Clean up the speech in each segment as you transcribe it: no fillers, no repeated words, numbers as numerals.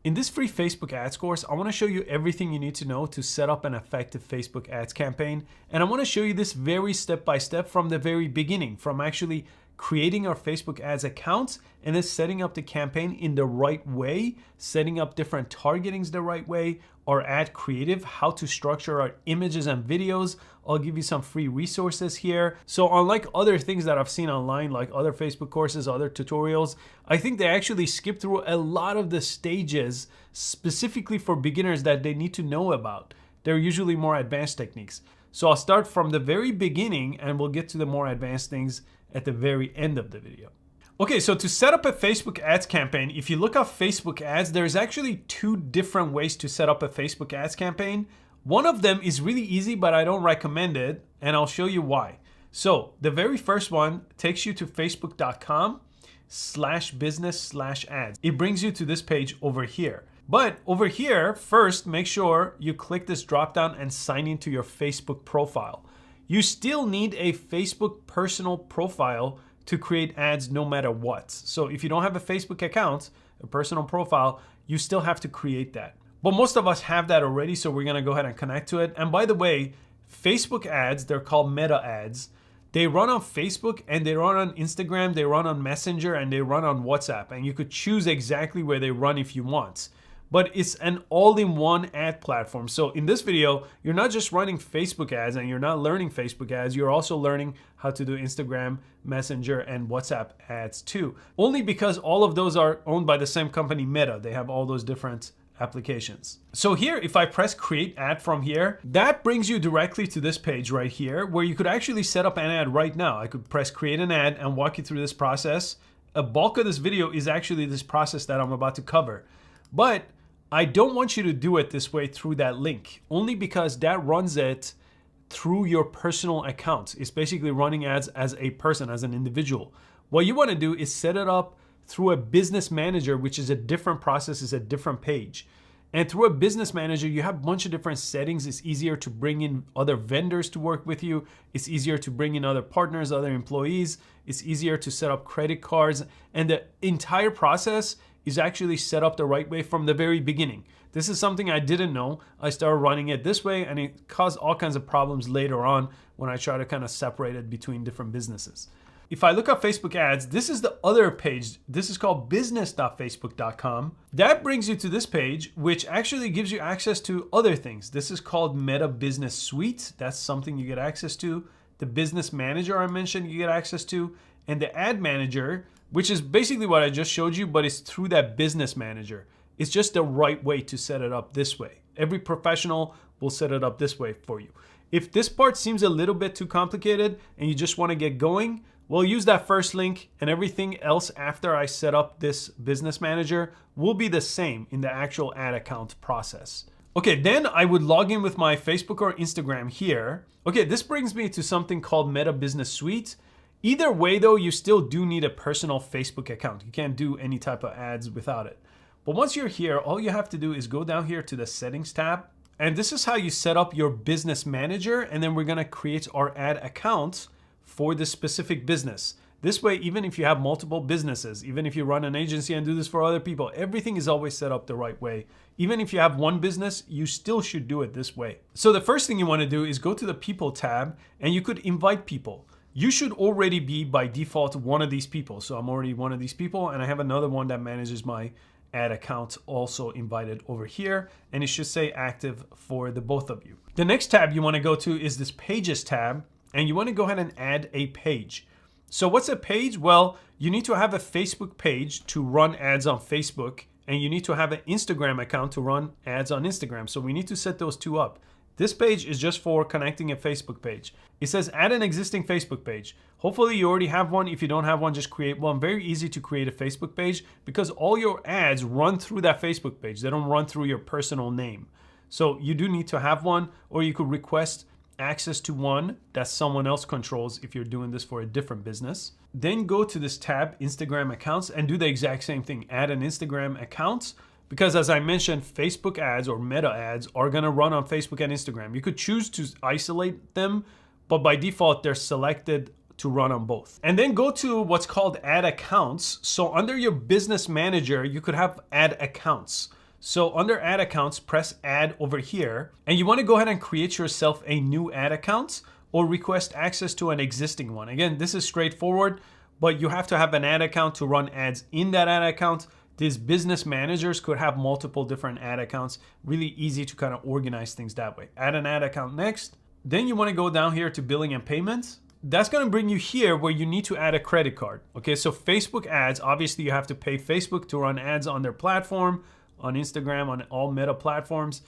In this free Facebook ads course, I want to show you everything you need to know to set up an effective Facebook ads campaign. And I want to show you this very step-by-step from the very beginning, from actually creating our Facebook ads accounts and then setting up the campaign in the right way, setting up different targetings the right way, our ad creative, how to structure our images and videos. I'll give you some free resources here. So unlike other things that I've seen online, like other Facebook courses, other tutorials, I think they actually skip through a lot of the stages specifically for beginners that they need to know about. They're usually more advanced techniques. So I'll start from the very beginning and we'll get to the more advanced things at the very end of the video. Okay, so to set up a Facebook ads campaign, if you look up Facebook ads, there's actually two different ways to set up a Facebook ads campaign. One of them is really easy, but I don't recommend it, and I'll show you why. So the very first one takes you to facebook.com/business/ads. It brings you to this page over here. But over here, first, make sure you click this drop down and sign into your Facebook profile. You still need a Facebook personal profile to create ads no matter what. So if you don't have a Facebook account, a personal profile, you still have to create that. But most of us have that already, so we're gonna go ahead and connect to it. And by the way, Facebook ads, they're called meta ads. They run on Facebook and they run on Instagram, they run on Messenger, and they run on WhatsApp. And you could choose exactly where they run if you want. But it's an all-in-one ad platform. So in this video, you're not just running Facebook ads and you're not learning Facebook ads, you're also learning how to do Instagram, Messenger, and WhatsApp ads too. Only because all of those are owned by the same company, Meta. They have all those different applications. So here, if I press create ad from here, that brings you directly to this page right here where you could actually set up an ad right now. I could press create an ad and walk you through this process. A bulk of this video is actually this process that I'm about to cover. But I don't want you to do it this way through that link, only because that runs it through your personal account. It's basically running ads as a person, as an individual. What you want to do is set it up through a business manager, which is a different process, is a different page. And through a business manager, you have a bunch of different settings. It's easier to bring in other vendors to work with you. It's easier to bring in other partners, other employees. It's easier to set up credit cards. And the entire process is actually set up the right way from the very beginning. This is something I didn't know. I started running it this way and it caused all kinds of problems later on when I try to kind of separate it between different businesses. If I look up Facebook ads, this is the other page. This is called business.facebook.com. That brings you to this page, which actually gives you access to other things. This is called Meta Business Suite. That's something you get access to. The Business Manager I mentioned you get access to. And the Ad Manager, which is basically what I just showed you, but it's through that Business Manager. It's just the right way to set it up this way. Every professional will set it up this way for you. If this part seems a little bit too complicated and you just want to get going, well, use that first link and everything else after I set up this Business Manager will be the same in the actual ad account process. Okay, then I would log in with my Facebook or Instagram here. Okay, this brings me to something called Meta Business Suite. Either way though, you still do need a personal Facebook account. You can't do any type of ads without it. But once you're here, all you have to do is go down here to the settings tab. And this is how you set up your business manager. And then we're gonna create our ad accounts for this specific business. This way, even if you have multiple businesses, even if you run an agency and do this for other people, everything is always set up the right way. Even if you have one business, you still should do it this way. So the first thing you wanna do is go to the people tab and you could invite people. You should already be by default one of these people. So I'm already one of these people and I have another one that manages my ad account also invited over here, and it should say active for the both of you. The next tab you want to go to is this pages tab, and you want to go ahead and add a page. So what's a page? Well, you need to have a Facebook page to run ads on Facebook, and you need to have an Instagram account to run ads on Instagram. So we need to set those two up. This page is just for connecting a Facebook page. It says add an existing Facebook page. Hopefully you already have one. If you don't have one, just create one. Very easy to create a Facebook page because all your ads run through that Facebook page. They don't run through your personal name. So you do need to have one, or you could request access to one that someone else controls if you're doing this for a different business. Then go to this tab, Instagram accounts, and do the exact same thing. Add an Instagram account. Because as I mentioned, Facebook ads or meta ads are gonna run on Facebook and Instagram. You could choose to isolate them, but by default, they're selected to run on both. And then go to what's called ad accounts. So under your business manager, you could have ad accounts. So under ad accounts, press add over here. And you want to go ahead and create yourself a new ad account or request access to an existing one. Again, this is straightforward, but you have to have an ad account to run ads in that ad account. These business managers could have multiple different ad accounts. Really easy to kind of organize things that way. Add an ad account next. Then you want to go down here to billing and payments. That's going to bring you here where you need to add a credit card. Okay, so Facebook ads, obviously you have to pay Facebook to run ads on their platform, on Instagram, on all Meta platforms.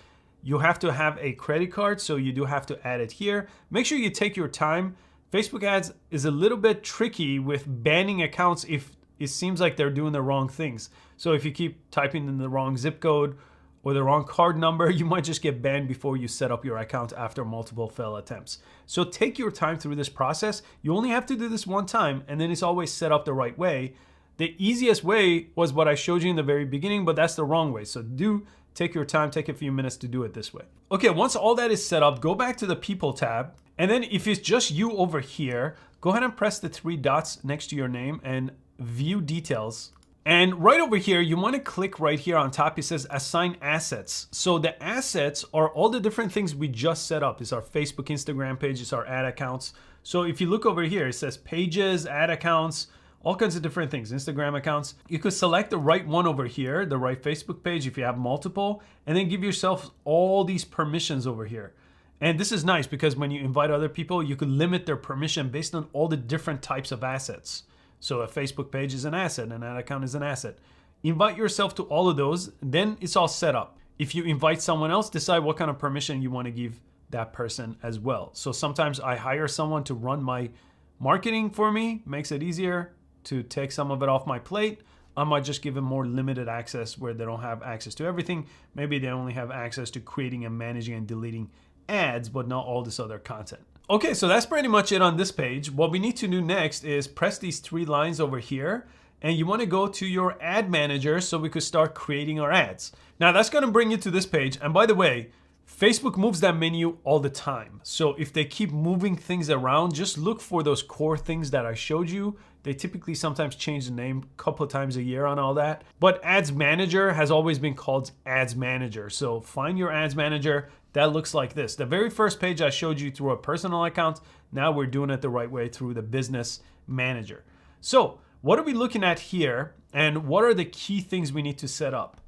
You have to have a credit card, so you do have to add it here. Make sure you take your time. Facebook ads is a little bit tricky with banning accounts if it seems like they're doing the wrong things. So if you keep typing in the wrong zip code or the wrong card number, you might just get banned before you set up your account after multiple failed attempts. So take your time through this process. You only have to do this one time, and then it's always set up the right way. The easiest way was what I showed you in the very beginning, but that's the wrong way. So do take your time, take a few minutes to do it this way. Okay, once all that is set up, go back to the People tab. And then if it's just you over here, go ahead and press the 3 dots next to your name and view details. And right over here, you want to click right here on top. It says assign assets. So the assets are all the different things we just set up. It's our Facebook, Instagram page, it's our ad accounts. So if you look over here, it says pages, ad accounts, all kinds of different things, Instagram accounts. You could select the right one over here, the right Facebook page if you have multiple, and then give yourself all these permissions over here. And this is nice because when you invite other people, you could limit their permission based on all the different types of assets. So a Facebook page is an asset, an ad account is an asset. Invite yourself to all of those, then it's all set up. If you invite someone else, decide what kind of permission you want to give that person as well. So sometimes I hire someone to run my marketing for me, makes it easier to take some of it off my plate. I might just give them more limited access where they don't have access to everything. Maybe they only have access to creating and managing and deleting ads, but not all this other content. Okay, so that's pretty much it on this page. What we need to do next is press these 3 lines over here, and you want to go to your ad manager so we could start creating our ads. Now that's going to bring you to this page. And by the way, Facebook moves that menu all the time. So if they keep moving things around, just look for those core things that I showed you. They typically sometimes change the name a couple of times a year on all that. But Ads Manager has always been called Ads Manager. So find your Ads Manager. That looks like this. The very first page I showed you through a personal account. Now we're doing it the right way through the Business Manager. So what are we looking at here? And what are the key things we need to set up?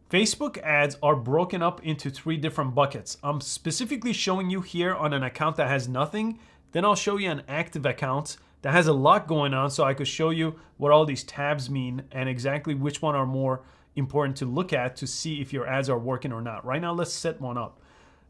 Facebook ads are broken up into 3 different buckets. I'm specifically showing you here on an account that has nothing. Then I'll show you an active account that has a lot going on, so I could show you what all these tabs mean and exactly which one are more important to look at to see if your ads are working or not. Right now, let's set one up.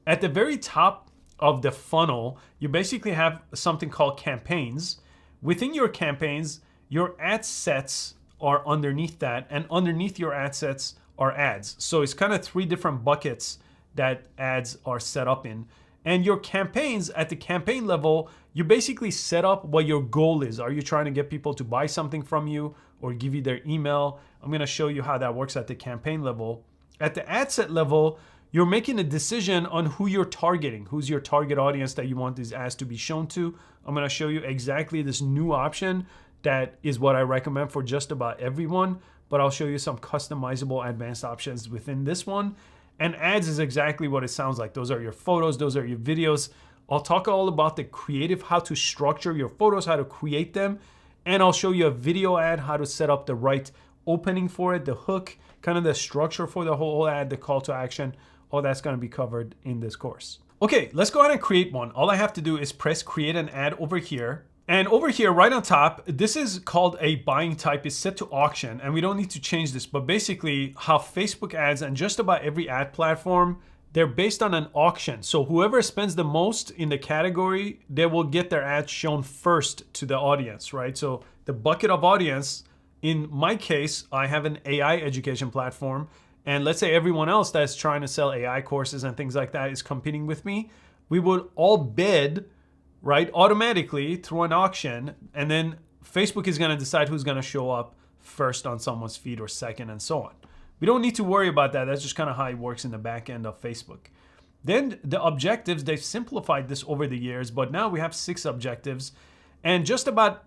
At the very top of the funnel, you basically have something called campaigns. Within your campaigns, your ad sets are underneath that, and underneath your ad sets are ads. So it's kind of 3 different buckets that ads are set up in. And your campaigns, at the campaign level, you basically set up what your goal is. Are you trying to get people to buy something from you or give you their email? I'm going to show you how that works at the campaign level. At the ad set level, you're making a decision on who you're targeting, who's your target audience that you want these ads to be shown to. I'm going to show you exactly this new option that is what I recommend for just about everyone, but I'll show you some customizable advanced options within this one. And ads is exactly what it sounds like. Those are your photos, those are your videos. I'll talk all about the creative, how to structure your photos, how to create them. And I'll show you a video ad, how to set up the right opening for it, the hook, kind of the structure for the whole ad, the call to action. All that's going to be covered in this course. Okay, let's go ahead and create one. All I have to do is press create an ad over here. And over here, right on top, this is called a buying type. It's set to auction, and we don't need to change this. But basically, how Facebook ads and just about every ad platform, they're based on an auction. So whoever spends the most in the category, they will get their ads shown first to the audience, right? So the bucket of audience, in my case, I have an AI education platform. And let's say everyone else that's trying to sell AI courses and things like that is competing with me. We would all bid, right, automatically through an auction, and then Facebook is going to decide who's going to show up first on someone's feed or second and so on. We don't need to worry about that. That's just kind of how it works in the back end of Facebook. Then the objectives, they've simplified this over the years, but now we have 6 objectives, and just about,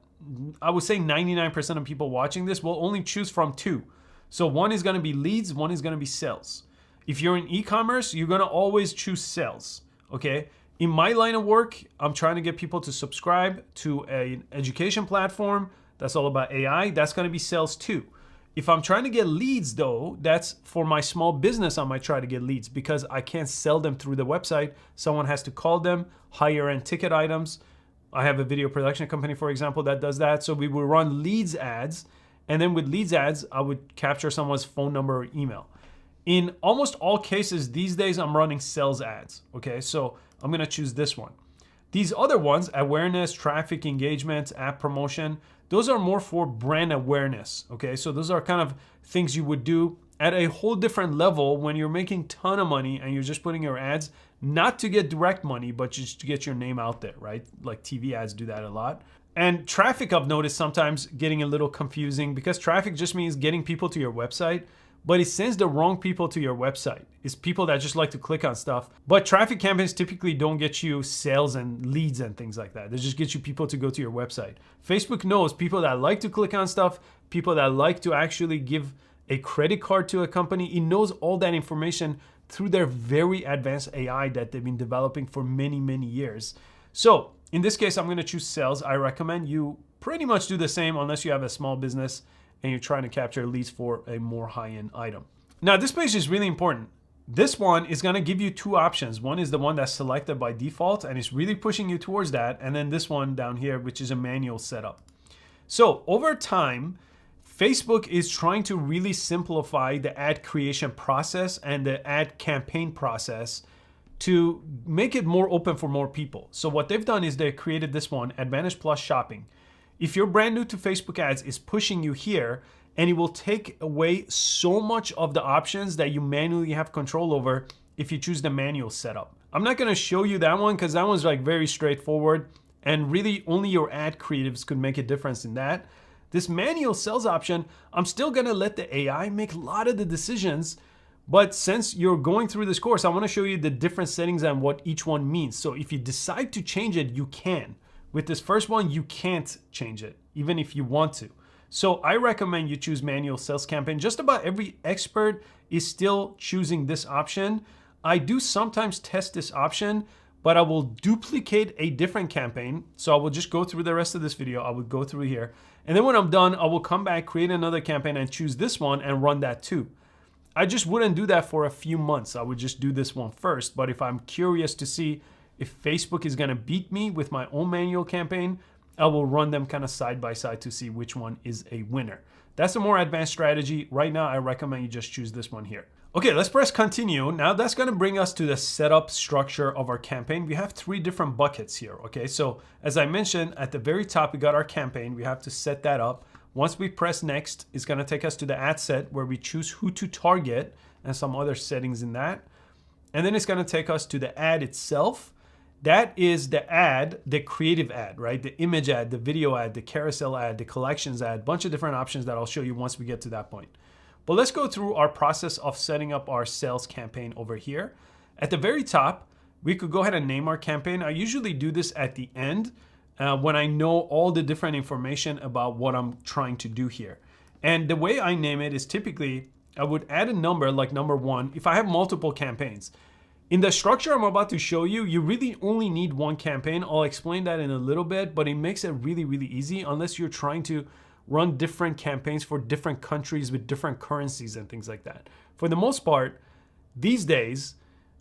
I would say 99% of people watching this will only choose from 2. So one is going to be leads, one is going to be sales. If you're in e-commerce, you're going to always choose sales, okay? In my line of work, I'm trying to get people to subscribe to an education platform that's all about AI. That's going to be sales too. If I'm trying to get leads though, that's for my small business. I might try to get leads because I can't sell them through the website. Someone has to call them, higher end ticket items. I have a video production company, for example, that does that. So we will run leads ads. And then with leads ads, I would capture someone's phone number or email. In almost all cases these days, I'm running sales ads, okay? So I'm gonna choose this one. These other ones, awareness, traffic engagement, app promotion, those are more for brand awareness, okay? So those are kind of things you would do at a whole different level when you're making a ton of money and you're just putting your ads, not to get direct money, but just to get your name out there, right? Like TV ads do that a lot. And traffic, I've noticed sometimes getting a little confusing because traffic just means getting people to your website, but it sends the wrong people to your website. It's people that just like to click on stuff. But traffic campaigns typically don't get you sales and leads and things like that. They just get you people to go to your website. Facebook knows people that like to click on stuff, people that like to actually give a credit card to a company. It knows all that information through their very advanced AI that they've been developing for many, many years. So in this case, I'm gonna choose sales. I recommend you pretty much do the same unless you have a small business and you're trying to capture leads for a more high-end item. Now, this page is really important. This one is gonna give you two options. One is the one that's selected by default and it's really pushing you towards that. And then this one down here, which is a manual setup. So over time, Facebook is trying to really simplify the ad creation process and the ad campaign process to make it more open for more people. So what they've done is they created this one, Advantage Plus Shopping. If you're brand new to Facebook ads, it's pushing you here and it will take away so much of the options that you manually have control over if you choose the manual setup. I'm not gonna show you that one because that one's like very straightforward and really only your ad creatives could make a difference in that. This manual sales option, I'm still gonna let the AI make a lot of the decisions, but since you're going through this course, I wanna show you the different settings and what each one means. So if you decide to change it, you can. With this first one, you can't change it, even if you want to. So I recommend you choose manual sales campaign. Just about every expert is still choosing this option. I do sometimes test this option, but I will duplicate a different campaign. So I will just go through the rest of this video. I would go through here. And then when I'm done, I will come back, create another campaign and choose this one and run that too. I just wouldn't do that for a few months. I would just do this one first. But if I'm curious to see if Facebook is gonna beat me with my own manual campaign, I will run them kind of side by side to see which one is a winner. That's a more advanced strategy. Right now, I recommend you just choose this one here. Okay, let's press continue. Now that's gonna bring us to the setup structure of our campaign. We have three different buckets here, okay? So as I mentioned, at the very top, we got our campaign. We have to set that up. Once we press next, it's gonna take us to the ad set where we choose who to target and some other settings in that. And then it's gonna take us to the ad itself. That is the ad, the creative ad, right? The image ad, the video ad, the carousel ad, the collections ad, bunch of different options that I'll show you once we get to that point. But let's go through our process of setting up our sales campaign over here. At the very top, we could go ahead and name our campaign. I usually do this at the end when I know all the different information about what I'm trying to do here. And the way I name it is typically, I would add a number like number 1 if I have multiple campaigns. In the structure I'm about to show you, you really only need one campaign. I'll explain that in a little bit, but it makes it really, really easy unless you're trying to run different campaigns for different countries with different currencies and things like that. For the most part, these days,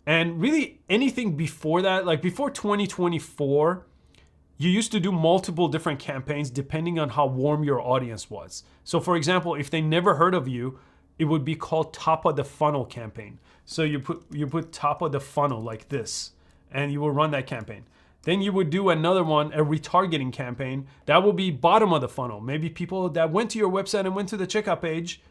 and really anything before that, like before 2024, you used to do multiple different campaigns depending on how warm your audience was. So for example, if they never heard of you, it would be called top of the funnel campaign. So you put top of the funnel like this, and you will run that campaign. Then you would do another one, a retargeting campaign. That will be bottom of the funnel. Maybe people that went to your website and went to the checkout page,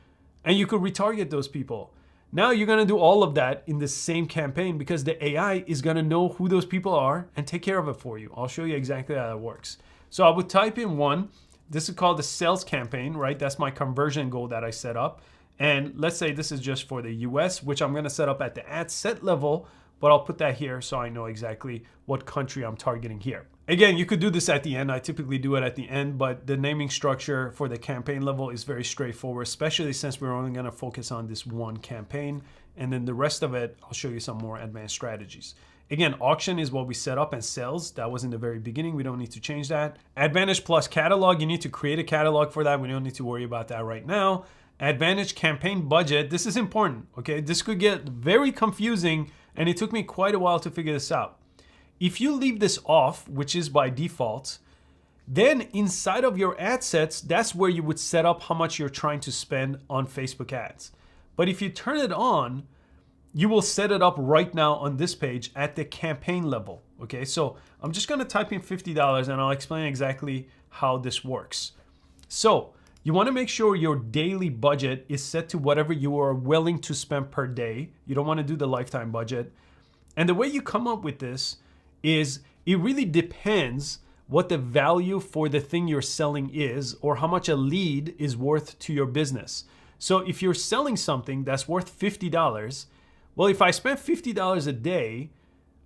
and you could retarget those people. Now you're gonna do all of that in the same campaign because the AI is gonna know who those people are and take care of it for you. I'll show you exactly how that works. So I would type in one. This is called the sales campaign, right? That's my conversion goal that I set up. And let's say this is just for the US, which I'm gonna set up at the ad set level but I'll put that here so I know exactly what country I'm targeting here. Again, you could do this at the end. I typically do it at the end, but the naming structure for the campaign level is very straightforward, especially since we're only gonna focus on this one campaign. And then the rest of it, I'll show you some more advanced strategies. Again, auction is what we set up, and sales, that was in the very beginning. We don't need to change that. Advantage plus catalog, you need to create a catalog for that. We don't need to worry about that right now. Advantage campaign budget, this is important, okay? This could get very confusing, and it took me quite a while to figure this out. If you leave this off, which is by default, then inside of your ad sets, that's where you would set up how much you're trying to spend on Facebook ads. But if you turn it on, you will set it up right now on this page at the campaign level, okay? So I'm just gonna type in $50 and I'll explain exactly how this works. So you wanna make sure your daily budget is set to whatever you are willing to spend per day. You don't wanna do the lifetime budget. And the way you come up with this is it really depends what the value for the thing you're selling is, or how much a lead is worth to your business. So if you're selling something that's worth $50, well, if I spend $50 a day,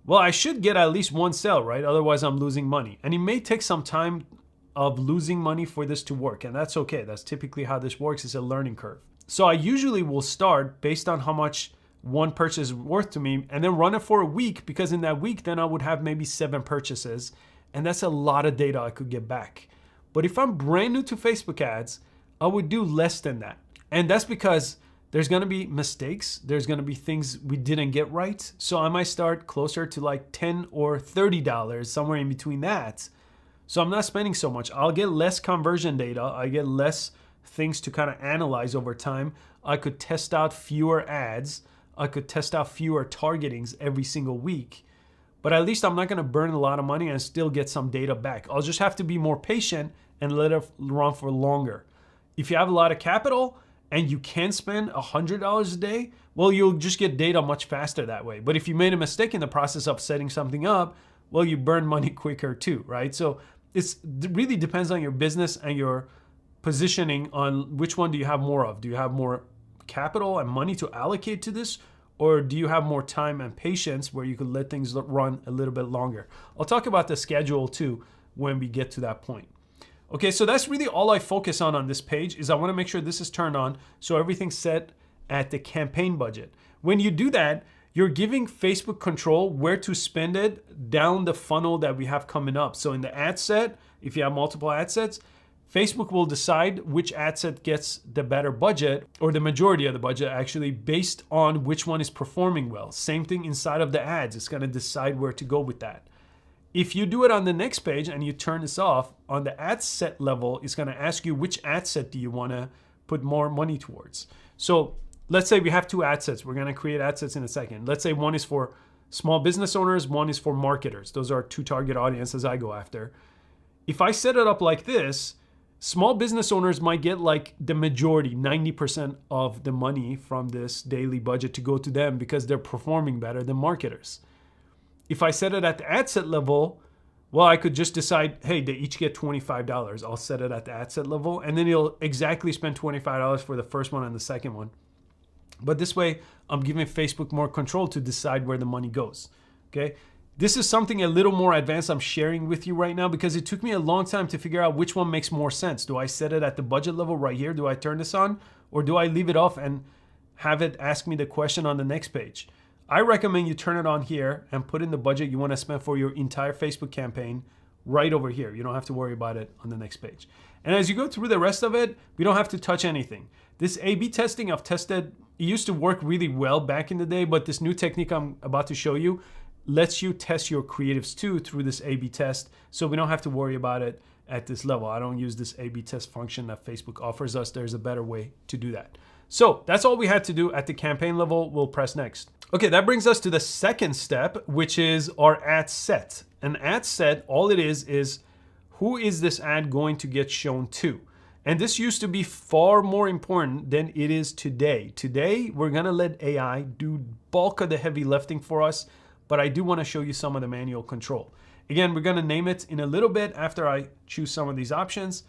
well, I should get at least one sale, right? Otherwise, I'm losing money. And it may take some time of losing money for this to work. And that's okay. That's typically how this works. It's a learning curve. So I usually will start based on how much one purchase is worth to me and then run it for a week, because in that week, then I would have maybe 7 purchases. And that's a lot of data I could get back. But if I'm brand new to Facebook ads, I would do less than that. And that's because there's gonna be mistakes. There's gonna be things we didn't get right. So I might start closer to like $10 or $30, somewhere in between that. So I'm not spending so much. I'll get less conversion data. I get less things to kind of analyze over time. I could test out fewer ads. I could test out fewer targetings every single week. But at least I'm not gonna burn a lot of money and still get some data back. I'll just have to be more patient and let it run for longer. If you have a lot of capital, and you can spend $100 a day, well, you'll just get data much faster that way. But if you made a mistake in the process of setting something up, well, you burn money quicker too, right? So it really depends on your business and your positioning on which one do you have more of. Do you have more capital and money to allocate to this? Or do you have more time and patience where you could let things run a little bit longer? I'll talk about the schedule too when we get to that point. Okay, so that's really all I focus on this page, is I wanna make sure this is turned on so everything's set at the campaign budget. When you do that, you're giving Facebook control where to spend it down the funnel that we have coming up. So in the ad set, if you have multiple ad sets, Facebook will decide which ad set gets the better budget, or the majority of the budget actually, based on which one is performing well. Same thing inside of the ads, it's gonna decide where to go with that. If you do it on the next page and you turn this off, on the ad set level, it's gonna ask you which ad set do you wanna put more money towards. So let's say we have 2 ad sets. We're gonna create ad sets in a second. Let's say one is for small business owners, one is for marketers. Those are 2 target audiences I go after. If I set it up like this, small business owners might get like the majority, 90% of the money from this daily budget to go to them because they're performing better than marketers. If I set it at the ad set level, well, I could just decide, hey, they each get $25. I'll set it at the ad set level, and then you'll exactly spend $25 for the first one and the second one. But this way, I'm giving Facebook more control to decide where the money goes, okay? This is something a little more advanced I'm sharing with you right now because it took me a long time to figure out which one makes more sense. Do I set it at the budget level right here? Do I turn this on? Or do I leave it off and have it ask me the question on the next page? I recommend you turn it on here and put in the budget you want to spend for your entire Facebook campaign right over here. You don't have to worry about it on the next page. And as you go through the rest of it, we don't have to touch anything. This A/B testing I've tested, it used to work really well back in the day, but this new technique I'm about to show you lets you test your creatives too through this A/B test, so we don't have to worry about it at this level. I don't use this A/B test function that Facebook offers us. There's a better way to do that. So that's all we had to do at the campaign level. We'll press next. Okay, that brings us to the second step, which is our ad set. An ad set, all it is who is this ad going to get shown to? And this used to be far more important than it is today. Today, we're gonna let AI do bulk of the heavy lifting for us, but I do wanna show you some of the manual control. Again, we're gonna name it in a little bit after I choose some of these options.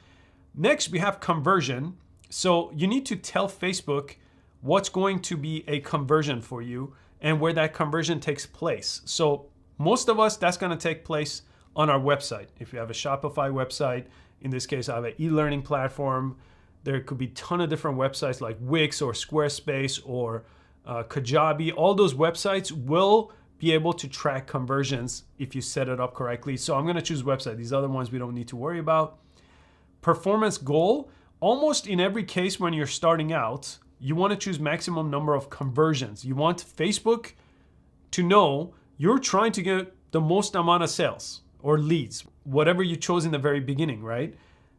Next, we have conversion. So you need to tell Facebook what's going to be a conversion for you. and where that conversion takes place. So most of us, that's going to take place on our website. If you have a Shopify website, in this case, I have an e-learning platform. There could be a ton of different websites like Wix or Squarespace or Kajabi. All those websites will be able to track conversions if you set it up correctly. So I'm going to choose website. These other ones we don't need to worry about. Performance goal. Almost in every case when you're starting out, you want to choose maximum number of conversions. You want Facebook to know you're trying to get the most amount of sales or leads, whatever you chose in the very beginning, right?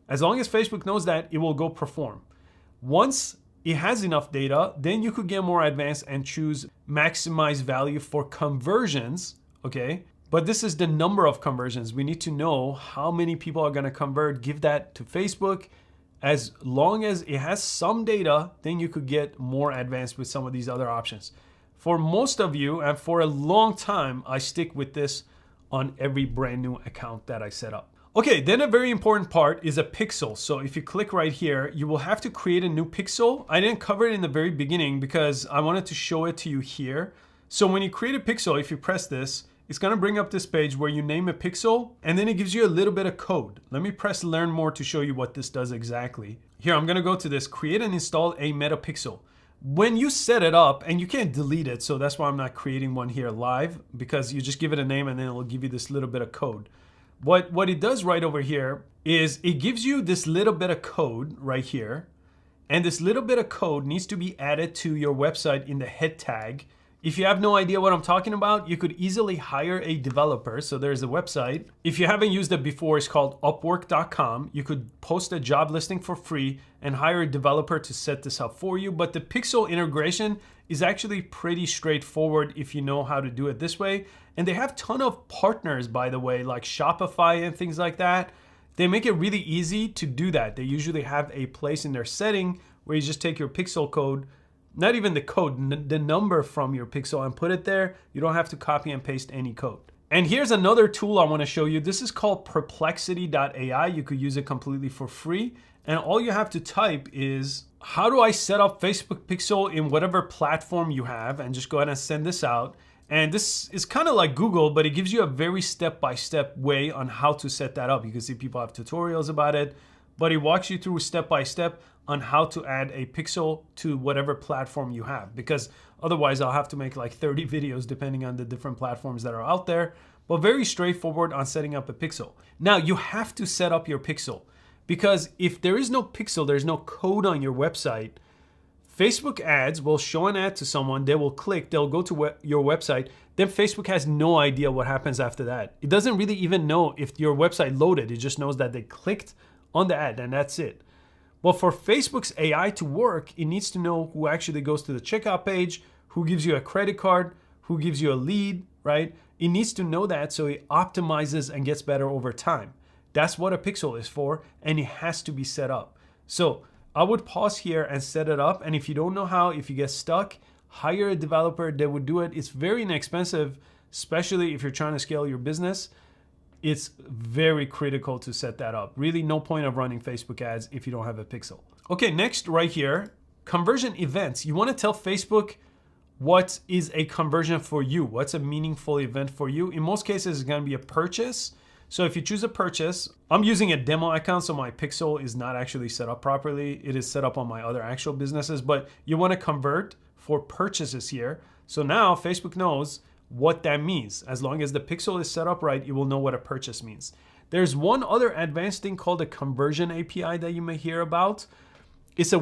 As long as Facebook knows that, it will go perform. Once it has enough data, then you could get more advanced and choose maximize value for conversions, okay? But this is the number of conversions. We need to know how many people are gonna convert, give that to Facebook. As long as it has some data, then you could get more advanced with some of these other options. For most of you, and for a long time, I stick with this on every brand new account that I set up. Okay, then a very important part is a pixel. So if you click right here, you will have to create a new pixel. I didn't cover it in the very beginning because I wanted to show it to you here. So when you create a pixel, if you press this, it's gonna bring up this page where you name a pixel and then it gives you a little bit of code. Let me press learn more to show you what this does exactly. Here, I'm gonna go to this, create and install a meta pixel. When you set it up, and you can't delete it, so that's why I'm not creating one here live, because you just give it a name and then it'll give you this little bit of code. What it does right over here is it gives you this little bit of code right here. And this little bit of code needs to be added to your website in the head tag. If you have no idea what I'm talking about, you could easily hire a developer. So there's a website. If you haven't used it before, it's called upwork.com. You could post a job listing for free and hire a developer to set this up for you. But the pixel integration is actually pretty straightforward if you know how to do it this way. And they have a ton of partners, by the way, like Shopify and things like that. They make it really easy to do that. They usually have a place in their setting where you just take your pixel code, not even the code, the number from your pixel, and put it there. You don't have to copy and paste any code. And here's another tool I want to show you. This is called perplexity.ai. You could use it completely for free. And all you have to type is, how do I set up Facebook pixel in whatever platform you have? And just go ahead and send this out. And this is kind of like Google, but it gives you a very step-by-step way on how to set that up. You can see people have tutorials about it, but it walks you through step-by-step on how to add a pixel to whatever platform you have, because otherwise I'll have to make like 30 videos depending on the different platforms that are out there, but very straightforward on setting up a pixel. Now you have to set up your pixel, because if there is no pixel, there's no code on your website, Facebook ads will show an ad to someone, they will click, they'll go to your website, then Facebook has no idea what happens after that. It doesn't really even know if your website loaded, it just knows that they clicked on the ad and that's it. Well, for Facebook's AI to work, it needs to know who actually goes to the checkout page, who gives you a credit card, who gives you a lead, right? It needs to know that so it optimizes and gets better over time. That's what a pixel is for, and it has to be set up. So I would pause here and set it up. And if you don't know how, if you get stuck, hire a developer that would do it. It's very inexpensive, especially if you're trying to scale your business. It's very critical to set that up. Really no point of running Facebook ads if you don't have a pixel. Okay, next right here, conversion events. You want to tell Facebook what is a conversion for you. What's a meaningful event for you? In most cases, it's going to be a purchase. So if you choose a purchase, I'm using a demo account, so my pixel is not actually set up properly. It is set up on my other actual businesses, but you want to convert for purchases here. So now Facebook knows what that means. As long as the pixel is set up right, it will know what a purchase means. There's one other advanced thing called a conversion API that you may hear about. It's a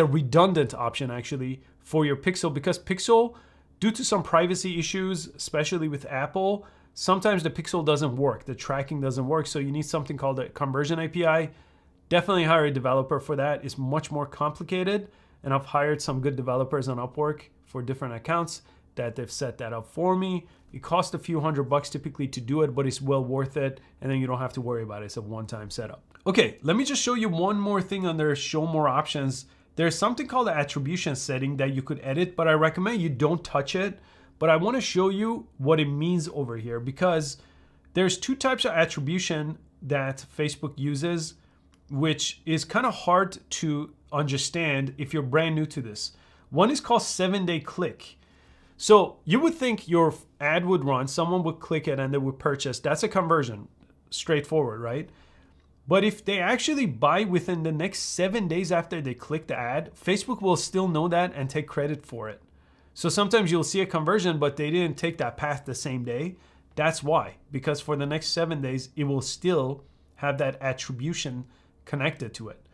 redundant option actually for your pixel, because pixel, due to some privacy issues, especially with Apple, sometimes the pixel doesn't work, the tracking doesn't work, so you need something called a conversion API. Definitely hire a developer for that. It's much more complicated, and I've hired some good developers on Upwork for different accounts that they've set that up for me. It costs a few $100 typically to do it, but it's well worth it, and then you don't have to worry about it. It's a one-time setup. Okay, let me just show you one more thing under show more options. There's something called the attribution setting that you could edit, but I recommend you don't touch it. But I want to show you what it means over here, because there's two types of attribution that Facebook uses, which is kind of hard to understand if you're brand new to this. One is called 7-day click. So you would think your ad would run, someone would click it and they would purchase. That's a conversion, straightforward, right? But if they actually buy within the next 7 days after they click the ad, Facebook will still know that and take credit for it. So sometimes you'll see a conversion, but they didn't take that path the same day. That's why, because for the next 7 days, it will still have that attribution connected to it.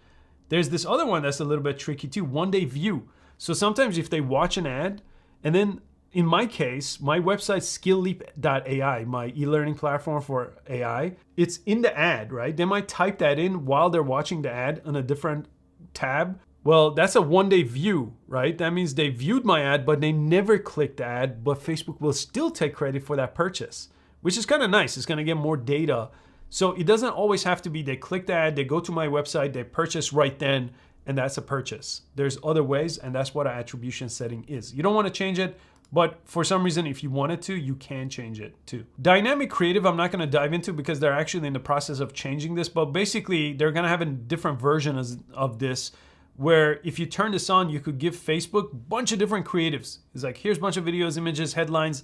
There's this other one that's a little bit tricky too, 1-day view. So sometimes if they watch an ad, and then in my case, my website skillleap.ai, my e-learning platform for AI, it's in the ad, right? They might type that in while they're watching the ad on a different tab. Well, that's a 1-day view, right? That means they viewed my ad, but they never clicked the ad, but Facebook will still take credit for that purchase, which is kind of nice. It's going to get more data. So it doesn't always have to be they click the ad, they go to my website, they purchase right then, and that's a purchase. There's other ways, and that's what our attribution setting is. You don't want to change it, but for some reason, if you wanted to, you can change it too. Dynamic creative, I'm not going to dive into because they're actually in the process of changing this, but basically they're going to have a different version of this where if you turn this on, you could give Facebook a bunch of different creatives. It's like, here's a bunch of videos, images, headlines,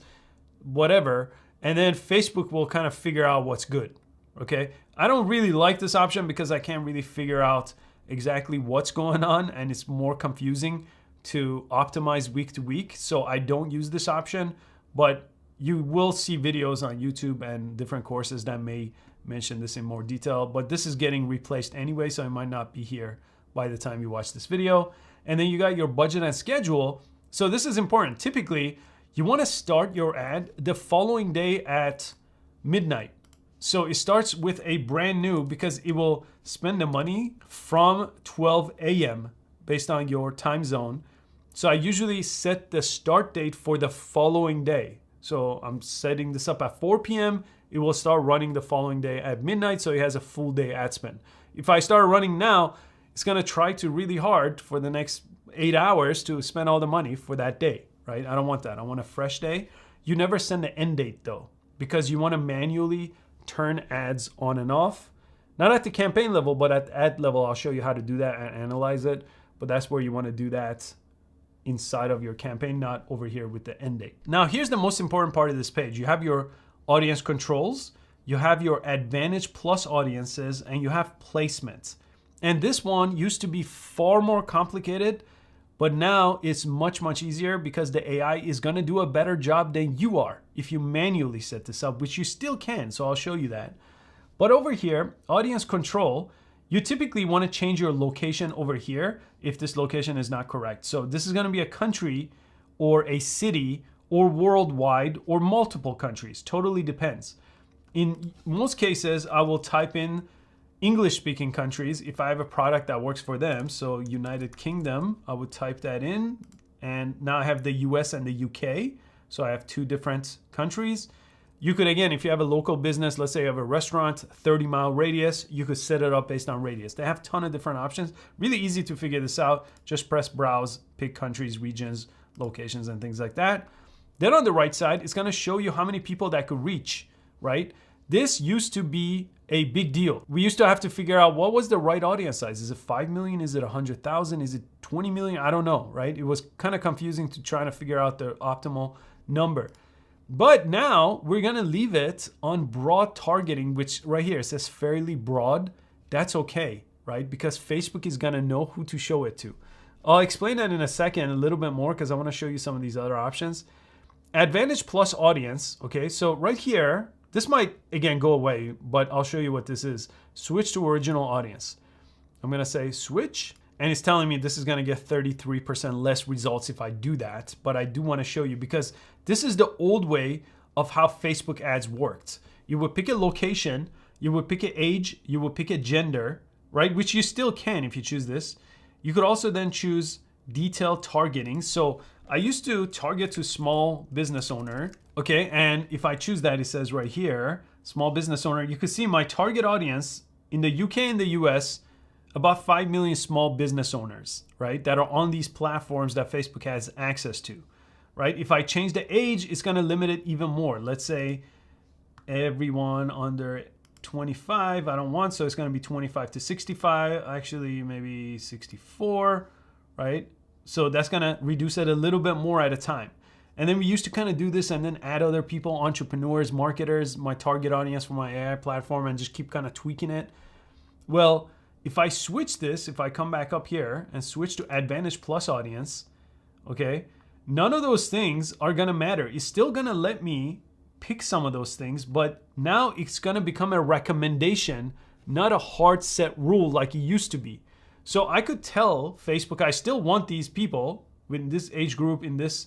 whatever, and then Facebook will kind of figure out what's good, okay? I don't really like this option because I can't really figure out exactly what's going on, and it's more confusing to optimize week to week. So I don't use this option, but you will see videos on YouTube and different courses that may mention this in more detail, but this is getting replaced anyway, so it might not be here by the time you watch this video. And then you got your budget and schedule. So this is important. Typically, you want to start your ad the following day at midnight. So it starts with a brand new, because it will spend the money from 12 a.m. based on your time zone. So I usually set the start date for the following day. So I'm setting this up at 4 p.m. It will start running the following day at midnight, so it has a full day ad spend. If I start running now, it's gonna try to really hard for the next 8 hours to spend all the money for that day, right? I don't want that. I want a fresh day. You never send the end date though, because you wanna manually turn ads on and off. Not at the campaign level, but at the ad level, I'll show you how to do that and analyze it. But that's where you wanna do that inside of your campaign, not over here with the end date. Now, here's the most important part of this page. You have your audience controls, you have your Advantage Plus audiences, and you have placements. And this one used to be far more complicated, but now it's much, much easier because the AI is gonna do a better job than you are if you manually set this up, which you still can, so I'll show you that. But over here, audience control, you typically want to change your location over here if this location is not correct. So this is going to be a country or a city or worldwide or multiple countries. Totally depends. In most cases, I will type in English-speaking countries if I have a product that works for them. So United Kingdom, I would type that in. And now I have the US and the UK. So I have 2 different countries. You could, again, if you have a local business, let's say you have a restaurant, 30-mile radius, you could set it up based on radius. They have a ton of different options. Really easy to figure this out. Just press browse, pick countries, regions, locations, and things like that. Then on the right side, it's gonna show you how many people that could reach, right? This used to be a big deal. We used to have to figure out what was the right audience size. Is it 5 million? Is it 100,000? Is it 20 million? I don't know, right? It was kind of confusing to try to figure out the optimal number. But now we're gonna leave it on broad targeting, which right here it says fairly broad. That's okay, right? Because Facebook is gonna know who to show it to. I'll explain that in a second a little bit more because I wanna show you some of these other options. Advantage Plus audience, okay? So right here, this might, again, go away, but I'll show you what this is. Switch to original audience. I'm gonna say switch, and it's telling me this is gonna get 33% less results if I do that, but I do wanna show you because this is the old way of how Facebook ads worked. You would pick a location, you would pick an age, you would pick a gender, right? Which you still can if you choose this. You could also then choose detailed targeting. So I used to target to small business owner, okay? And if I choose that, it says right here, small business owner, you can see my target audience in the UK and the US, about 5 million small business owners, right? That are on these platforms that Facebook has access to, right? If I change the age, it's gonna limit it even more. Let's say everyone under 25, I don't want, so it's gonna be 25 to 65, actually maybe 64, right? So that's gonna reduce it a little bit more at a time. And then we used to kind of do this and then add other people, entrepreneurs, marketers, my target audience for my AI platform, and just keep kind of tweaking it. Well, if I switch this, if I come back up here and switch to Advantage Plus audience, okay, none of those things are gonna matter. It's still gonna let me pick some of those things, but now it's gonna become a recommendation, not a hard set rule like it used to be. So I could tell Facebook, I still want these people in this age group, in this,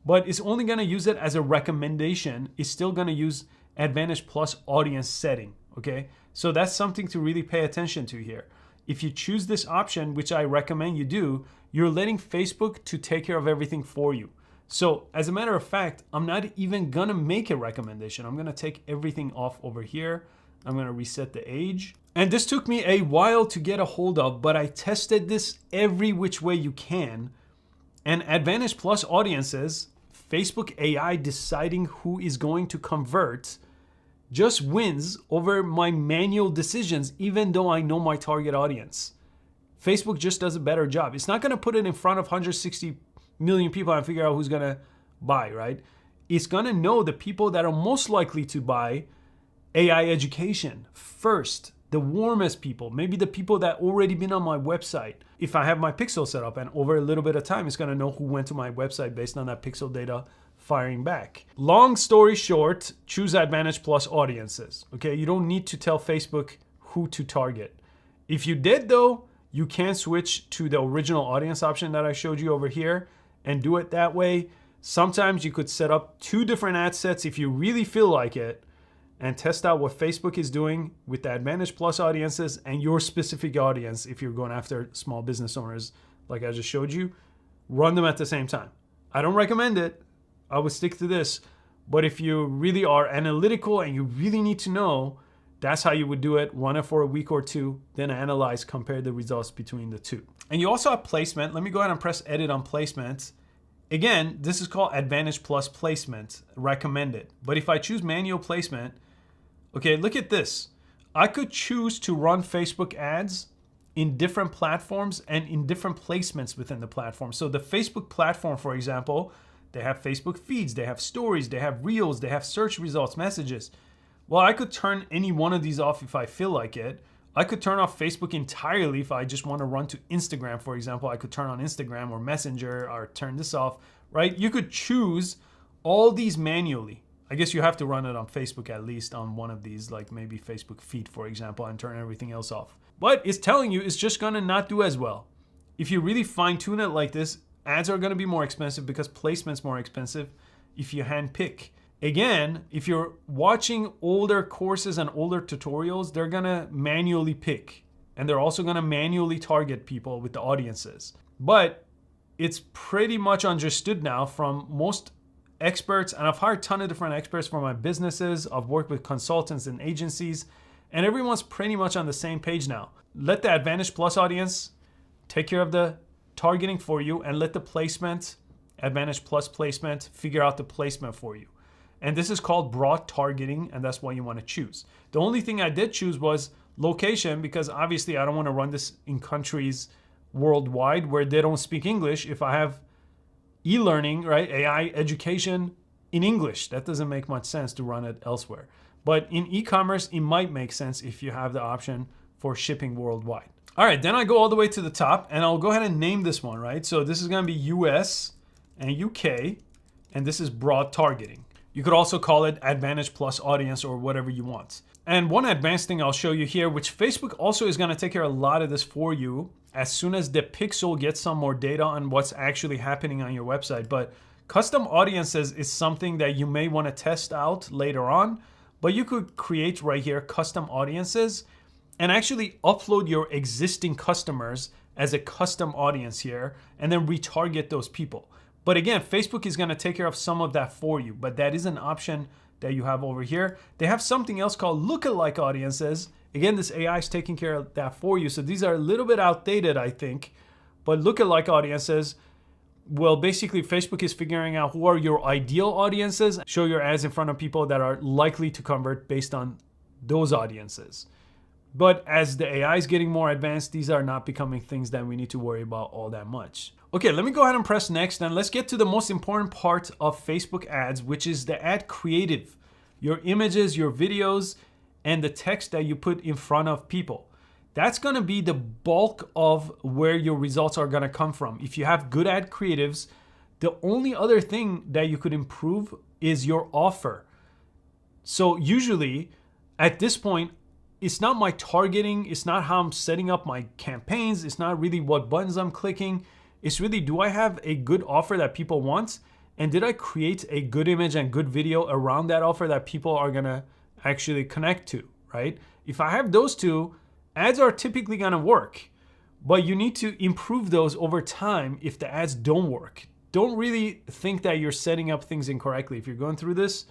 but it's only gonna use it as a recommendation. It's still gonna use Advantage Plus audience setting, okay? So that's something to really pay attention to here. If you choose this option, which I recommend you do, you're letting Facebook to take care of everything for you. So as a matter of fact, I'm not even gonna make a recommendation. I'm gonna take everything off over here. I'm gonna reset the age. And this took me a while to get a hold of, but I tested this every which way you can. And Advantage Plus audiences, Facebook AI deciding who is going to convert, just wins over my manual decisions, even though I know my target audience. Facebook just does a better job. It's not gonna put it in front of 160 million people and figure out who's gonna buy, right? It's gonna know the people that are most likely to buy AI education first, the warmest people, maybe the people that already been on my website. If I have my pixel set up, and over a little bit of time, it's gonna know who went to my website based on that pixel data firing back. Long story short, choose Advantage Plus audiences, okay? You don't need to tell Facebook who to target. If you did though, you can switch to the original audience option that I showed you over here and do it that way. Sometimes you could set up 2 different ad sets if you really feel like it, and test out what Facebook is doing with the Advantage Plus audiences and your specific audience. If you're going after small business owners, like I just showed you, run them at the same time. I don't recommend it. I would stick to this. But if you really are analytical and you really need to know, that's how you would do it. Run it for a week or 2, then analyze, compare the results between the 2. And you also have placement. Let me go ahead and press edit on placement. Again, this is called Advantage Plus placement, recommended. But if I choose manual placement, okay, look at this. I could choose to run Facebook ads in different platforms and in different placements within the platform. So the Facebook platform, for example, they have Facebook feeds, they have stories, they have reels, they have search results, messages. Well, I could turn any one of these off if I feel like it. I could turn off Facebook entirely if I just want to run to Instagram, for example. I could turn on Instagram or Messenger or turn this off, right? You could choose all these manually. I guess you have to run it on Facebook at least on one of these, like maybe Facebook feed, for example, and turn everything else off. But it's telling you it's just gonna not do as well. If you really fine tune it like this, ads are gonna be more expensive because placement's more expensive if you hand pick. Again, if you're watching older courses and older tutorials, they're gonna manually pick. And they're also gonna manually target people with the audiences. But it's pretty much understood now from most experts, and I've hired a ton of different experts for my businesses. I've worked with consultants and agencies, and everyone's pretty much on the same page now. Let the Advantage Plus audience take care of the targeting for you, and let the placement, Advantage Plus placement, figure out the placement for you. And this is called broad targeting, and that's what you want to choose. The only thing I did choose was location, because obviously I don't want to run this in countries worldwide where they don't speak English. If I have e-learning, right, AI education in English, that doesn't make much sense to run it elsewhere. But in e-commerce, it might make sense if you have the option for shipping worldwide. All right, then I go all the way to the top, and I'll go ahead and name this one, right? So this is gonna be US and UK, and this is broad targeting. You could also call it Advantage Plus audience or whatever you want. And one advanced thing I'll show you here, which Facebook also is gonna take care of a lot of this for you as soon as the pixel gets some more data on what's actually happening on your website. But custom audiences is something that you may wanna test out later on, but you could create right here custom audiences and actually upload your existing customers as a custom audience here and then retarget those people. But again, Facebook is gonna take care of some of that for you, but that is an option that you have over here. They have something else called lookalike audiences. Again, this AI is taking care of that for you. So these are a little bit outdated, I think, but lookalike audiences, well, basically Facebook is figuring out who are your ideal audiences, show your ads in front of people that are likely to convert based on those audiences. But as the AI is getting more advanced, these are not becoming things that we need to worry about all that much. Okay, let me go ahead and press next, and let's get to the most important part of Facebook ads, which is the ad creative. Your images, your videos, and the text that you put in front of people. That's gonna be the bulk of where your results are gonna come from. If you have good ad creatives, the only other thing that you could improve is your offer. So usually at this point, it's not my targeting, it's not how I'm setting up my campaigns, it's not really what buttons I'm clicking. It's really, do I have a good offer that people want? And did I create a good image and good video around that offer that people are gonna actually connect to, right? If I have those two, ads are typically gonna work, but you need to improve those over time if the ads don't work. Don't really think that you're setting up things incorrectly. If you're going through this,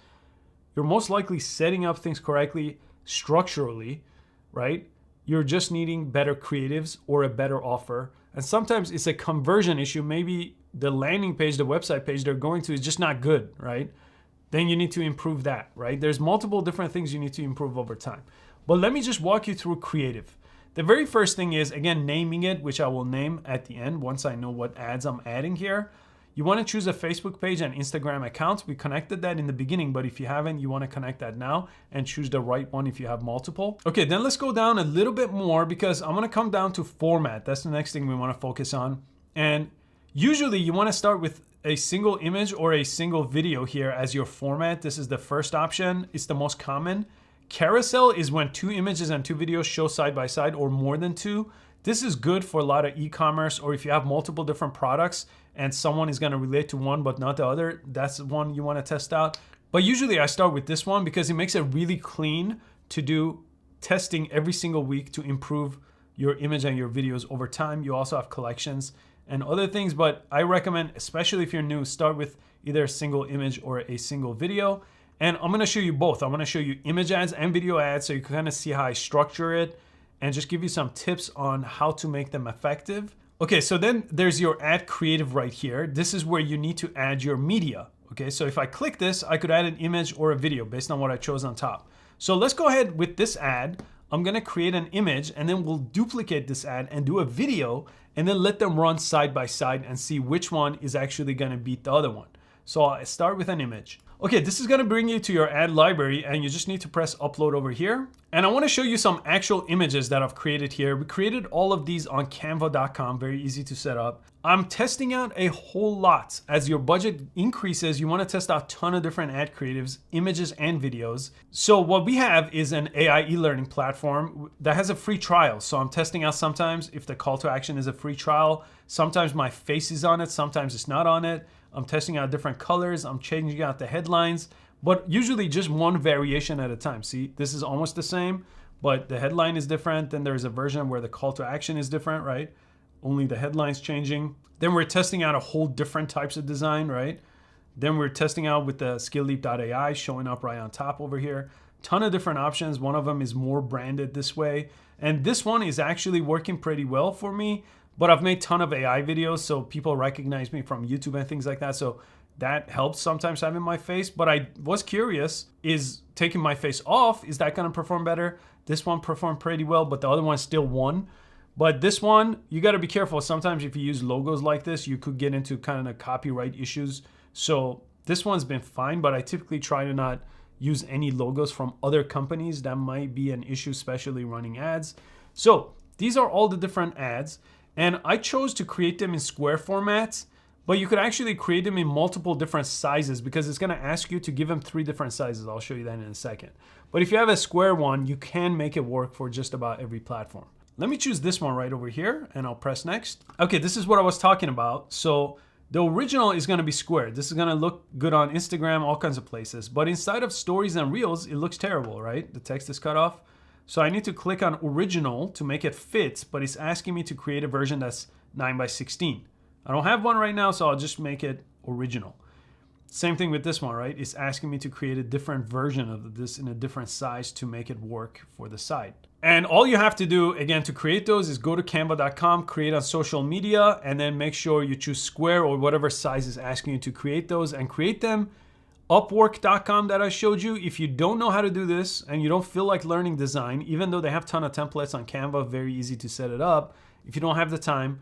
you're most likely setting up things correctly structurally, right? You're just needing better creatives or a better offer. And sometimes it's a conversion issue. Maybe the landing page, the website page they're going to is just not good, right? Then you need to improve that, right? There's multiple different things you need to improve over time. But let me just walk you through creative. The very first thing is, again, naming it, which I will name at the end once I know what ads I'm adding here. You want to choose a Facebook page and Instagram account. We connected that in the beginning, but if you haven't, you want to connect that now and choose the right one if you have multiple. Okay, then let's go down a little bit more because I'm going to come down to format. That's the next thing we want to focus on. And usually you want to start with a single image or a single video here as your format. This is the first option. It's the most common. Carousel is when 2 images and 2 videos show side by side or more than 2. This is good for a lot of e-commerce, or if you have multiple different products and someone is going to relate to one but not the other, that's one you want to test out. But usually I start with this one because it makes it really clean to do testing every single week to improve your image and your videos over time. You also have collections and other things, but I recommend, especially if you're new, start with either a single image or a single video. And I'm going to show you both. I'm going to show you image ads and video ads so you can kind of see how I structure it and just give you some tips on how to make them effective. Okay, so then there's your ad creative right here. This is where you need to add your media. Okay, so if I click this, I could add an image or a video based on what I chose on top. So let's go ahead with this ad. I'm gonna create an image and then we'll duplicate this ad and do a video and then let them run side by side and see which one is actually gonna beat the other one. So I start with an image. Okay, this is gonna bring you to your ad library and you just need to press upload over here. And I wanna show you some actual images that I've created here. We created all of these on canva.com, very easy to set up. I'm testing out a whole lot. As your budget increases, you wanna test out a ton of different ad creatives, images and videos. So what we have is an AI e-learning platform that has a free trial. So I'm testing out sometimes if the call to action is a free trial. Sometimes my face is on it, sometimes it's not on it. I'm testing out different colors, I'm changing out the headlines, but usually just one variation at a time. See, this is almost the same, but the headline is different. Then there's a version where the call to action is different, right? Only the headline's changing. Then we're testing out a whole different types of design, right? Then we're testing out with the skillleap.ai showing up right on top over here. Ton of different options. One of them is more branded this way. And this one is actually working pretty well for me. But I've made a ton of AI videos, so people recognize me from YouTube and things like that. So that helps sometimes having my face. But I was curious, is taking my face off, is that gonna perform better? This one performed pretty well, but the other one still won. But this one, you gotta be careful. Sometimes if you use logos like this, you could get into kind of copyright issues. So this one's been fine, but I typically try to not use any logos from other companies. That might be an issue, especially running ads. So these are all the different ads. And I chose to create them in square formats, but you could actually create them in multiple different sizes because it's gonna ask you to give them 3 different sizes. I'll show you that in a second. But if you have a square one, you can make it work for just about every platform. Let me choose this one right over here and I'll press next. Okay, this is what I was talking about. So the original is gonna be square. This is gonna look good on Instagram, all kinds of places. But inside of stories and reels, it looks terrible, right? The text is cut off. So I need to click on original to make it fit, but it's asking me to create a version that's 9 by 16. I don't have one right now, so I'll just make it original. Same thing with this one, right? It's asking me to create a different version of this in a different size to make it work for the site. And all you have to do, again, to create those is go to canva.com, create on social media, and then make sure you choose square or whatever size is asking you to create those and create them. Upwork.com that I showed you. If you don't know how to do this and you don't feel like learning design, even though they have a ton of templates on Canva, very easy to set it up. If you don't have the time,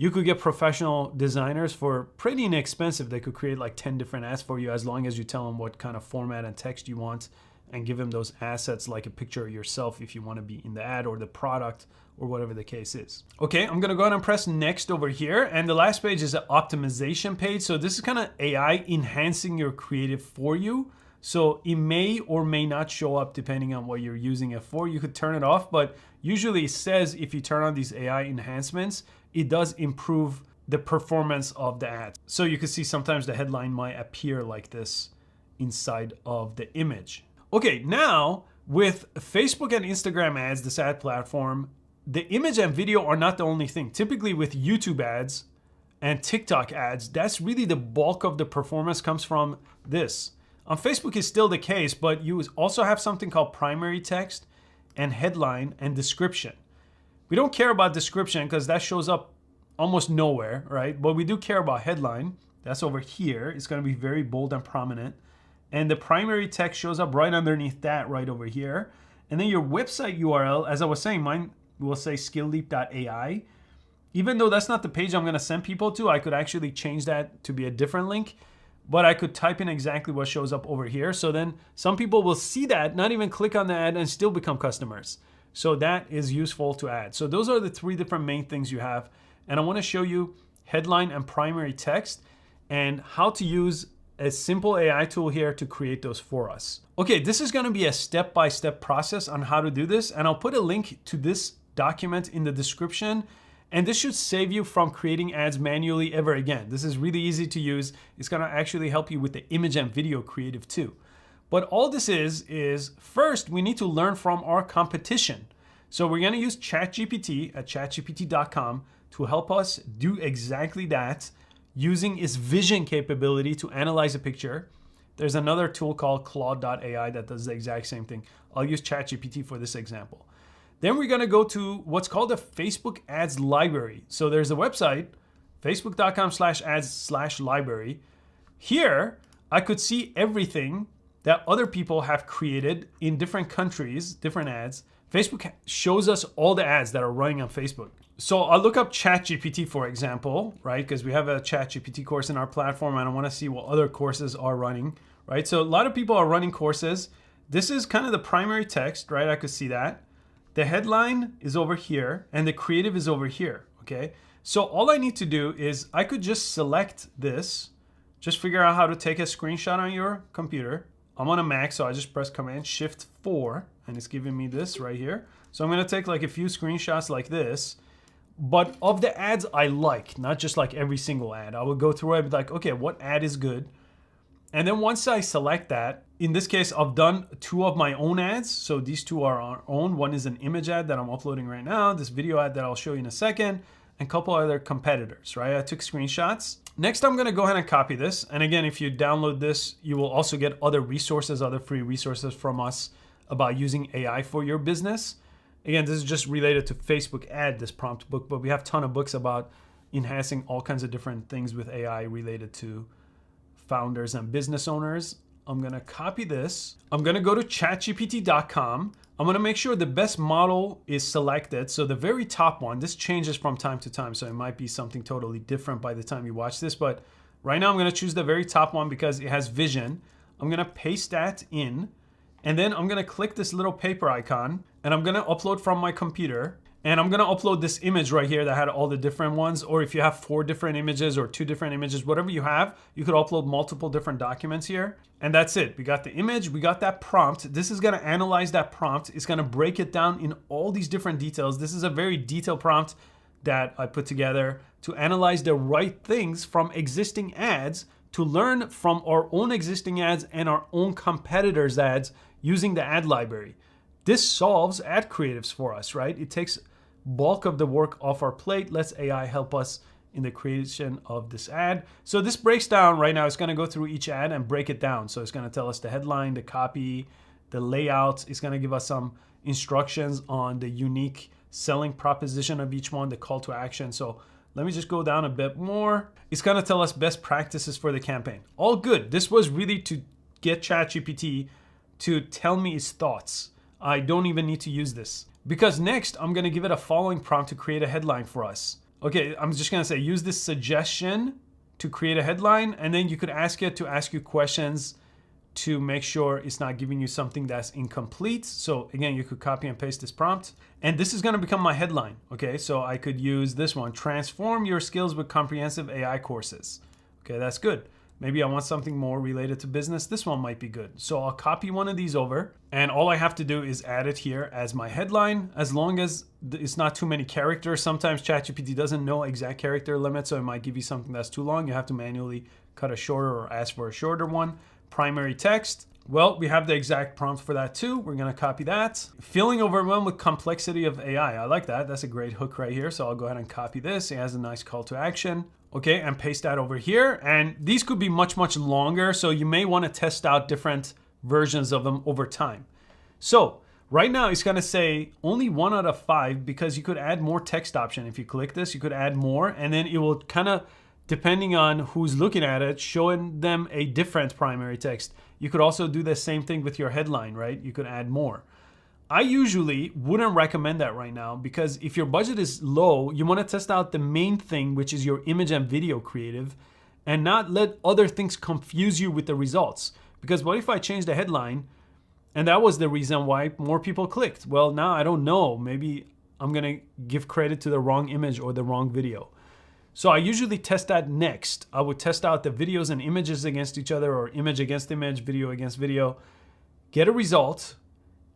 You could get professional designers for pretty inexpensive. They could create like 10 different ads for you as long as you tell them what kind of format and text you want and give them those assets like a picture of yourself if you want to be in the ad or the product or whatever the case is. Okay, I'm gonna go ahead and press next over here. And the last page is an optimization page. So this is kind of AI enhancing your creative for you. So it may or may not show up depending on what you're using it for. You could turn it off, but usually it says if you turn on these AI enhancements, it does improve the performance of the ad. So you can see sometimes the headline might appear like this inside of the image. Okay, now with Facebook and Instagram ads, this ad platform, the image and video are not the only thing. Typically with YouTube ads and TikTok ads, that's really the bulk of the performance comes from this. On Facebook is still the case, but you also have something called primary text and headline and description. We don't care about description because that shows up almost nowhere, right? But we do care about headline. That's over here. It's going to be very bold and prominent. And the primary text shows up right underneath that right over here. And then your website URL, as I was saying, mine will say skillleap.ai. Even though that's not the page I'm going to send people to, I could actually change that to be a different link. But I could type in exactly what shows up over here. So then some people will see that, not even click on the ad and still become customers. So that is useful to add. So those are the three different main things you have. And I want to show you headline and primary text and how to use a simple AI tool here to create those for us. Okay, this is going to be a step-by-step process on how to do this. And I'll put a link to this document in the description. And this should save you from creating ads manually ever again. This is really easy to use. It's gonna actually help you with the image and video creative too. But all this is first, we need to learn from our competition. So we're gonna use ChatGPT at chatgpt.com to help us do exactly that using its vision capability to analyze a picture. There's another tool called Claude.ai that does the exact same thing. I'll use ChatGPT for this example. Then we're gonna go to what's called a Facebook ads library. So there's a website, facebook.com/ads/library. Here, I could see everything that other people have created in different countries, different ads. Facebook shows us all the ads that are running on Facebook. So I'll look up ChatGPT, for example, right? Because we have a ChatGPT course in our platform and I wanna see what other courses are running, right? So a lot of people are running courses. This is kind of the primary text, right? I could see that. The headline is over here and the creative is over here, okay? So all I need to do is I could just select this, just figure out how to take a screenshot on your computer. I'm on a Mac, so I just press Command-Shift-4 and it's giving me this right here. So I'm gonna take like a few screenshots like this, but of the ads I like, not just like every single ad. I would go through it and be like, okay, what ad is good? And then once I select that, in this case, I've done 2 of my own ads. So these 2 are our own. One is an image ad that I'm uploading right now, this video ad that I'll show you in a second, and a couple other competitors, right? I took screenshots. Next, I'm gonna go ahead and copy this. And again, if you download this, you will also get other resources, other free resources from us about using AI for your business. Again, this is just related to Facebook ad, this prompt book, but we have a ton of books about enhancing all kinds of different things with AI related to founders and business owners. I'm gonna copy this. I'm gonna go to chatgpt.com. I'm gonna make sure the best model is selected. So the very top one, this changes from time to time, so it might be something totally different by the time you watch this, but right now I'm gonna choose the very top one because it has vision. I'm gonna paste that in, and then I'm gonna click this little paper icon, and I'm gonna upload from my computer. And I'm gonna upload this image right here that had all the different ones, or if you have 4 different images or 2 different images, whatever you have, you could upload multiple different documents here. And that's it. We got the image, we got that prompt. This is gonna analyze that prompt. It's gonna break it down in all these different details. This is a very detailed prompt that I put together to analyze the right things from existing ads, to learn from our own existing ads and our own competitors' ads using the ad library. This solves ad creatives for us, right? It takes bulk of the work off our plate, lets AI help us in the creation of this ad. So this breaks down right now. It's going to go through each ad and break it down. So it's going to tell us the headline, the copy, the layout. It's going to give us some instructions on the unique selling proposition of each one, the call to action. So let me just go down a bit more. It's going to tell us best practices for the campaign. All good. This was really to get ChatGPT to tell me its thoughts. I don't even need to use this. Because next, I'm gonna give it a following prompt to create a headline for us. Okay, I'm just gonna say use this suggestion to create a headline, and then you could ask it to ask you questions to make sure it's not giving you something that's incomplete. So again, you could copy and paste this prompt, and this is gonna become my headline. Okay, so I could use this one, transform your skills with comprehensive AI courses. Okay, that's good. Maybe I want something more related to business. This one might be good. So I'll copy one of these over, and all I have to do is add it here as my headline, as long as it's not too many characters. Sometimes ChatGPT doesn't know exact character limit, so it might give you something that's too long. You have to manually cut a shorter or ask for a shorter one. Primary text. Well, we have the exact prompt for that too. We're gonna copy that. Feeling overwhelmed with complexity of AI. I like that. That's a great hook right here. So I'll go ahead and copy this. It has a nice call to action. Okay, and paste that over here. And these could be much, much longer. So you may want to test out different versions of them over time. So right now it's gonna say only 1 out of 5 because you could add more text option. If you click this, you could add more, and then it will kind of, depending on who's looking at it, showing them a different primary text. You could also do the same thing with your headline, right? You could add more. I usually wouldn't recommend that right now because if your budget is low, you want to test out the main thing, which is your image and video creative, and not let other things confuse you with the results. Because what if I change the headline and that was the reason why more people clicked? Well, now I don't know. Maybe I'm going to give credit to the wrong image or the wrong video. So I usually test that next. I would test out the videos and images against each other, or image against image, video against video, get a result,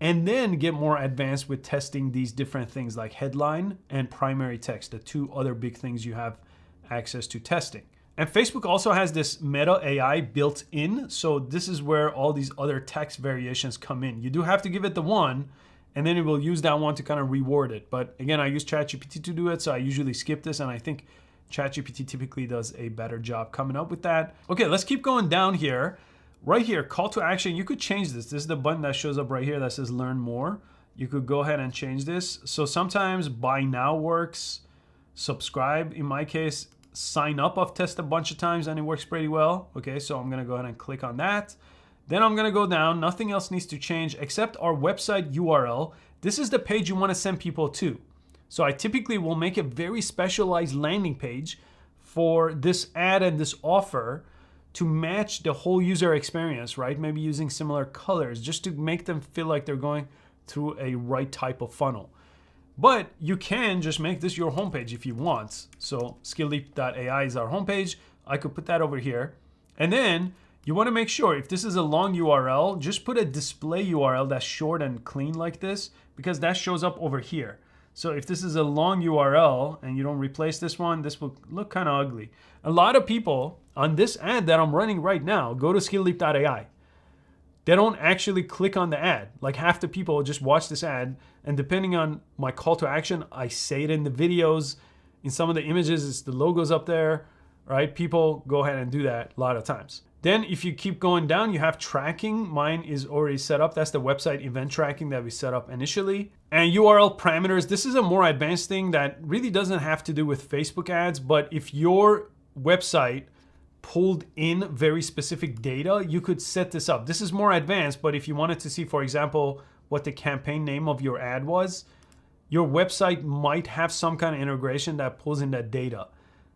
and then get more advanced with testing these different things like headline and primary text, the 2 other big things you have access to testing. And Facebook also has this Meta AI built in. So this is where all these other text variations come in. You do have to give it the one, and then it will use that one to kind of reward it. But again, I use ChatGPT to do it, so I usually skip this, and I think ChatGPT typically does a better job coming up with that. Okay, let's keep going down here. Right here, call to action, you could change this. This is the button that shows up right here that says learn more. You could go ahead and change this. So sometimes buy now works, subscribe. In my case, sign up I've tested a bunch of times and it works pretty well. Okay, so I'm gonna go ahead and click on that. Then I'm gonna go down, nothing else needs to change except our website URL. This is the page you wanna send people to. So I typically will make a very specialized landing page for this ad and this offer to match the whole user experience, right? Maybe using similar colors just to make them feel like they're going through a right type of funnel. But you can just make this your homepage if you want. So skillleap.ai is our homepage. I could put that over here. And then you want to make sure if this is a long URL, just put a display URL that's short and clean like this, because that shows up over here. So if this is a long URL and you don't replace this one, this will look kind of ugly. A lot of people on this ad that I'm running right now go to skillleap.ai. They don't actually click on the ad. Like half the people just watch this ad, and depending on my call to action, I say it in the videos. In some of the images, it's the logos up there, right? People go ahead and do that a lot of times. Then if you keep going down, you have tracking. Mine is already set up. That's the website event tracking that we set up initially. And URL parameters. This is a more advanced thing that really doesn't have to do with Facebook ads, but if your website pulled in very specific data, you could set this up. This is more advanced, but if you wanted to see, for example, what the campaign name of your ad was, your website might have some kind of integration that pulls in that data.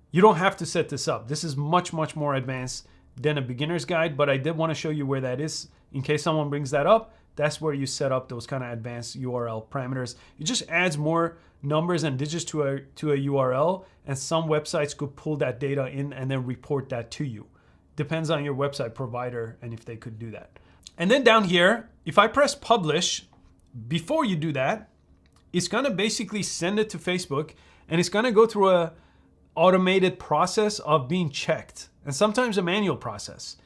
You don't have to set this up. This is much, much more advanced than a beginner's guide, but I did want to show you where that is. In case someone brings that up, that's where you set up those kind of advanced URL parameters. It just adds more numbers and digits to a URL, and some websites could pull that data in and then report that to you. Depends on your website provider and if they could do that. And then down here, if I press publish, before you do that, it's gonna basically send it to Facebook, and it's gonna go through a automated process of being checked, and sometimes a manual process.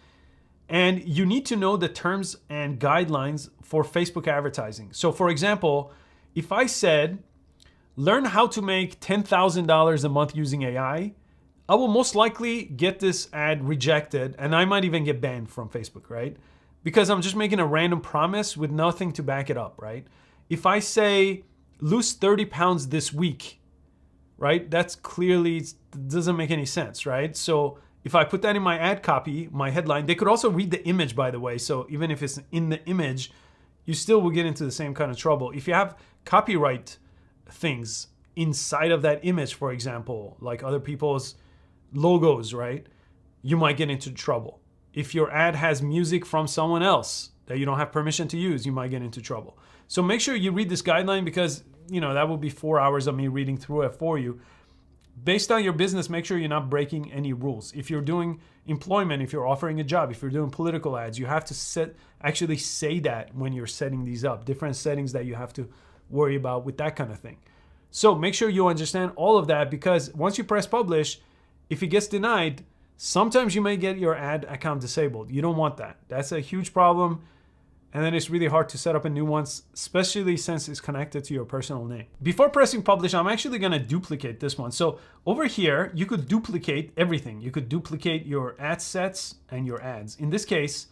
And you need to know the terms and guidelines for Facebook advertising. So for example, if I said, learn how to make $10,000 a month using AI, I will most likely get this ad rejected, and I might even get banned from Facebook, right? Because I'm just making a random promise with nothing to back it up, right? If I say, lose 30 pounds this week, right? That's clearly, doesn't make any sense, right? So if I put that in my ad copy, my headline, they could also read the image, by the way. So even if it's in the image, you still will get into the same kind of trouble. If you have copyright things inside of that image, for example, like other people's logos, right? You might get into trouble. If your ad has music from someone else that you don't have permission to use, you might get into trouble. So make sure you read this guideline, because that will be 4 hours of me reading through it for you. Based on your business, make sure you're not breaking any rules. If you're doing employment, if you're offering a job, if you're doing political ads, you have to actually say that when you're setting these up, different settings that you have to worry about with that kind of thing. So make sure you understand all of that, because once you press publish, if it gets denied, sometimes you may get your ad account disabled. You don't want that. That's a huge problem. And then it's really hard to set up a new one, especially since it's connected to your personal name. Before pressing publish, I'm actually gonna duplicate this one. So over here, you could duplicate everything. You could duplicate your ad sets and your ads. In this case,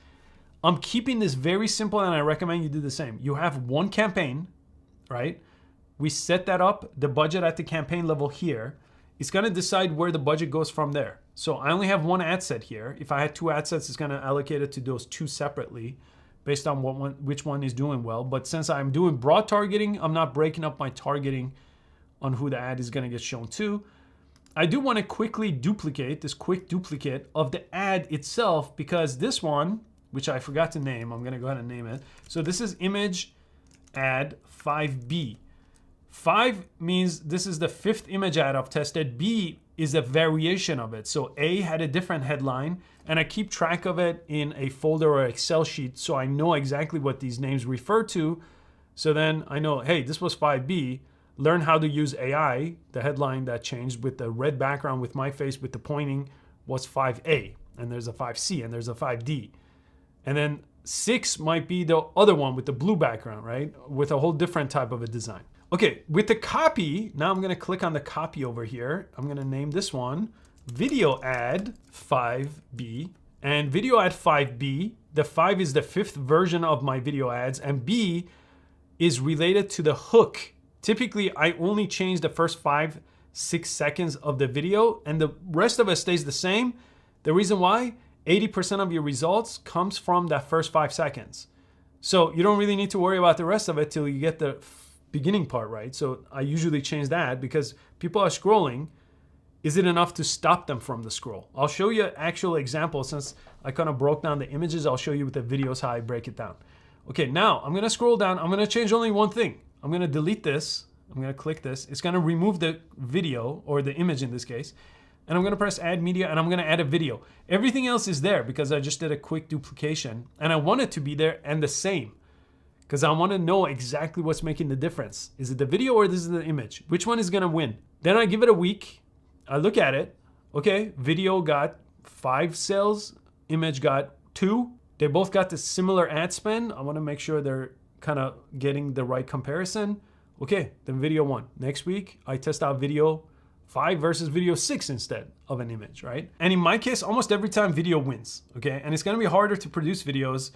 I'm keeping this very simple, and I recommend you do the same. You have one campaign, right? We set that up, the budget at the campaign level here. It's gonna decide where the budget goes from there. So I only have one ad set here. If I had two ad sets, it's gonna allocate it to those two separately, based on which one is doing well. But since I'm doing broad targeting, I'm not breaking up my targeting on who the ad is gonna get shown to. I do wanna quickly duplicate, this quick duplicate of the ad itself, because this one, which I forgot to name, I'm gonna go ahead and name it. So this is image ad 5B. 5 means this is the 5th image ad I've tested. B is a variation of it. So A had a different headline, and I keep track of it in a folder or Excel sheet, so I know exactly what these names refer to. So then I know, hey, this was 5B. Learn how to use AI. The headline that changed with the red background with my face with the pointing was 5A, and there's a 5C, and there's a 5D. And then 6 might be the other one with the blue background, right? With a whole different type of a design. Okay, with the copy, now I'm gonna click on the copy over here. I'm gonna name this one Video Ad 5B. And Video Ad 5B, the 5 is the 5th version of my video ads, and B is related to the hook. Typically, I only change the first 5-6 seconds of the video, and the rest of it stays the same. The reason why, 80% of your results comes from that first 5 seconds. So you don't really need to worry about the rest of it till you get the beginning part, right? So I usually change that because people are scrolling. Is it enough to stop them from the scroll? I'll show you an actual example. Since I kind of broke down the images, I'll show you with the videos how I break it down. Okay, now I'm gonna scroll down. I'm gonna change only one thing. I'm gonna delete this. I'm gonna click this. It's gonna remove the video, or the image in this case. And I'm gonna press add media, and I'm gonna add a video. Everything else is there because I just did a quick duplication, and I want it to be there and the same, because I want to know exactly what's making the difference. Is it the video or this is the image? Which one is gonna win? Then I give it a week. I look at it. Okay, video got 5 sales, image got 2. They both got the similar ad spend. I want to make sure they're kind of getting the right comparison. Okay, then video won. Next week, I test out video 5 versus video 6 instead of an image, right? And in my case, almost every time video wins, okay? And it's gonna be harder to produce videos.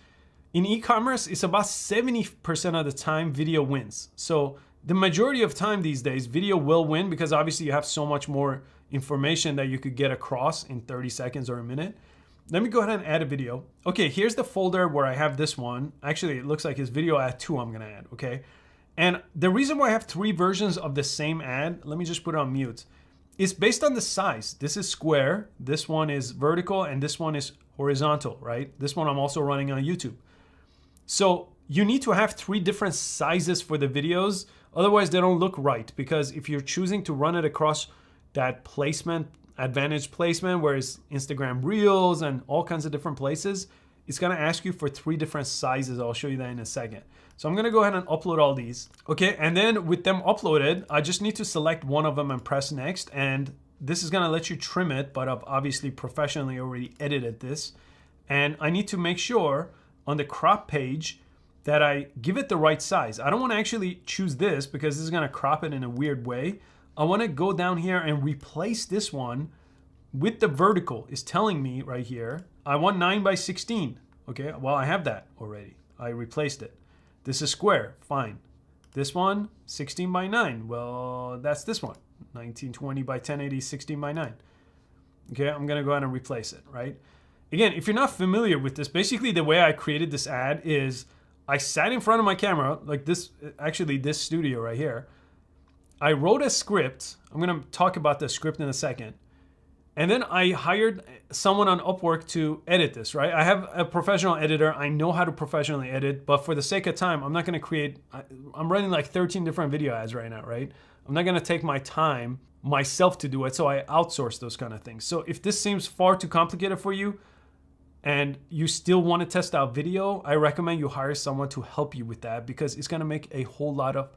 In e-commerce, it's about 70% of the time video wins. So the majority of time these days, video will win, because obviously you have so much more information that you could get across in 30 seconds or a minute. Let me go ahead and add a video. Okay, here's the folder where I have this one. Actually, it looks like it's video ad 2 I'm gonna add, okay? And the reason why I have 3 versions of the same ad, let me just put it on mute, is based on the size. This is square, this one is vertical, and this one is horizontal, right? This one I'm also running on YouTube. So you need to have 3 different sizes for the videos, otherwise they don't look right, because if you're choosing to run it across that placement, advantage placement, where it's Instagram Reels and all kinds of different places, it's gonna ask you for 3 different sizes. I'll show you that in a second. So I'm gonna go ahead and upload all these. Okay, and then with them uploaded, I just need to select one of them and press next, and this is gonna let you trim it, but I've obviously professionally already edited this. And I need to make sure on the crop page that I give it the right size. I don't wanna actually choose this because this is gonna crop it in a weird way. I wanna go down here and replace this one with the vertical. It's telling me right here, I want 9:16. Okay, well, I have that already. I replaced it. This is square, fine. This one, 16:9. Well, that's this one, 1920 by 1080, 16:9. Okay, I'm gonna go ahead and replace it, right? Again, if you're not familiar with this, basically the way I created this ad is I sat in front of my camera, like this, actually this studio right here. I wrote a script. I'm going to talk about the script in a second. And then I hired someone on Upwork to edit this, right? I have a professional editor. I know how to professionally edit, but for the sake of time, I'm not gonna create, I'm running like 13 different video ads right now, right? I'm not gonna take my time myself to do it, so I outsource those kind of things. So if this seems far too complicated for you and you still wanna test out video, I recommend you hire someone to help you with that because it's gonna make a whole lot of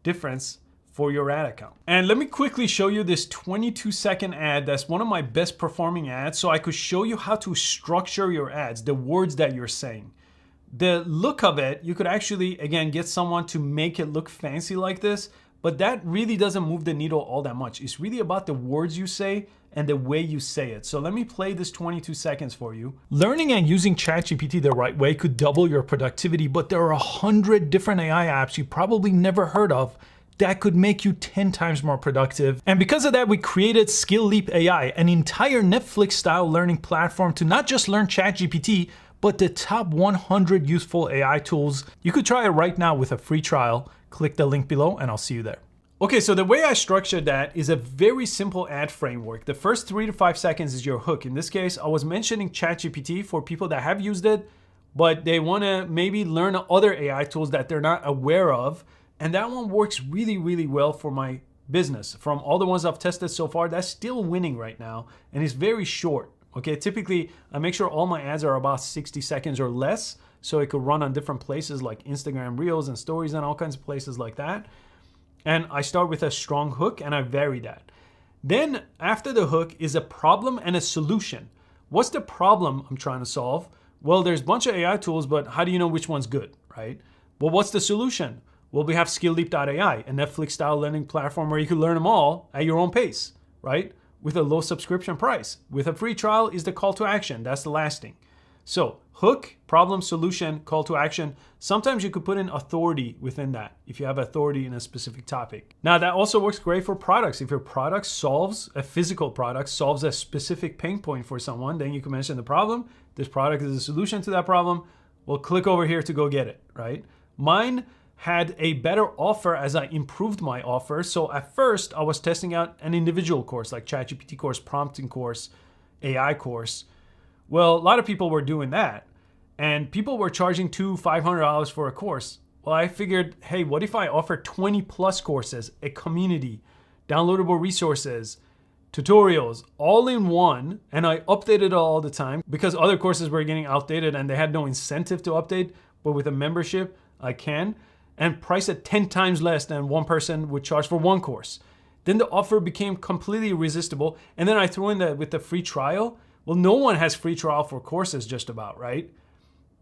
difference for your ad account. And let me quickly show you this 22-second ad that's one of my best performing ads, so I could show you how to structure your ads, the words that you're saying. The look of it, you could actually, again, get someone to make it look fancy like this, but that really doesn't move the needle all that much. It's really about the words you say and the way you say it. So let me play this 22 seconds for you. Learning and using ChatGPT the right way could double your productivity, but there are 100 different AI apps you probably never heard of that could make you 10 times more productive. And because of that, we created Skill Leap AI, an entire Netflix-style learning platform to not just learn ChatGPT, but the top 100 useful AI tools. You could try it right now with a free trial. Click the link below and I'll see you there. Okay, so the way I structured that is a very simple ad framework. The first 3 to 5 seconds is your hook. In this case, I was mentioning ChatGPT for people that have used it, but they wanna maybe learn other AI tools that they're not aware of. And that one works really, really well for my business. From all the ones I've tested so far, that's still winning right now. And it's very short, okay? Typically, I make sure all my ads are about 60 seconds or less, so it could run on different places like Instagram Reels and Stories and all kinds of places like that. And I start with a strong hook and I vary that. Then after the hook is a problem and a solution. What's the problem I'm trying to solve? Well, there's a bunch of AI tools, but how do you know which one's good, right? Well, what's the solution? Well, we have SkillLeap.ai, a Netflix-style learning platform where you can learn them all at your own pace, right? With a low subscription price. With a free trial is the call to action. That's the last thing. So hook, problem, solution, call to action. Sometimes you could put in authority within that if you have authority in a specific topic. Now that also works great for products. If your product solves, a physical product solves a specific pain point for someone, then you can mention the problem. This product is a solution to that problem. Well, click over here to go get it, right? Mine had a better offer as I improved my offer. So at first I was testing out an individual course like ChatGPT course, prompting course, AI course. Well, a lot of people were doing that and people were charging $200-$500 for a course. Well, I figured, hey, what if I offer 20 plus courses, a community, downloadable resources, tutorials, all in one, and I updated it all the time because other courses were getting outdated and they had no incentive to update, but with a membership, I can. And price it 10 times less than one person would charge for one course. Then the offer became completely irresistible. And then I threw in with the free trial. Well, no one has free trial for courses just about, right?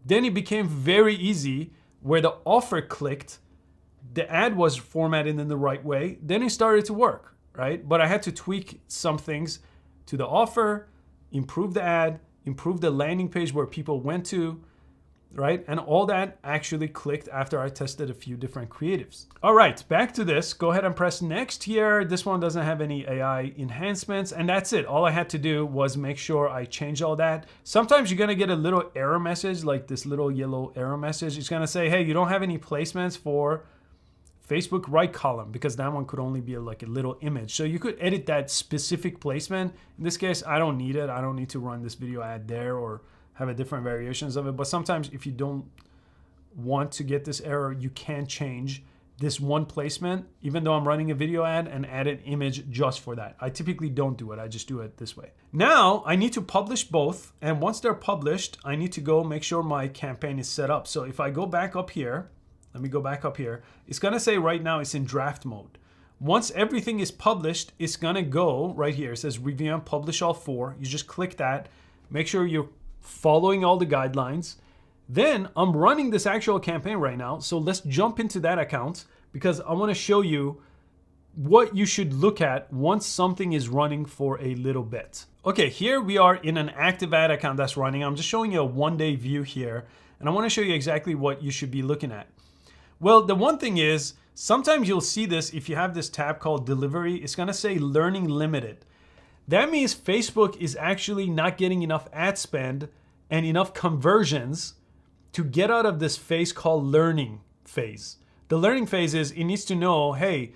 Then it became very easy where the offer clicked, the ad was formatted in the right way, then it started to work, right? But I had to tweak some things to the offer, improve the ad, improve the landing page where people went to, right? And all that actually clicked after I tested a few different creatives. All right, back to this. Go ahead and press next here. This one doesn't have any AI enhancements and that's it. All I had to do was make sure I change all that. Sometimes you're gonna get a little error message, like this little yellow error message. It's gonna say, hey, you don't have any placements for Facebook right column because that one could only be like a little image. So you could edit that specific placement. In this case, I don't need it. I don't need to run this video ad there or have a different variations of it. But sometimes if you don't want to get this error, you can change this one placement, even though I'm running a video ad, and add an image just for that. I typically don't do it. I just do it this way. Now I need to publish both. And once they're published, I need to go make sure my campaign is set up. So if I go back up here, let me go back up here. It's gonna say right now it's in draft mode. Once everything is published, it's gonna go right here. It says review and publish all 4. You just click that. Make sure you're following all the guidelines. Then I'm running this actual campaign right now. So let's jump into that account because I want to show you what you should look at once something is running for a little bit. Okay, here we are in an active ad account that's running. I'm just showing you a one-day view here, and I want to show you exactly what you should be looking at. Well, the one thing is, sometimes you'll see this if you have this tab called delivery, it's going to say learning limited. That means Facebook is actually not getting enough ad spend and enough conversions to get out of this phase called learning phase. The learning phase is it needs to know, hey,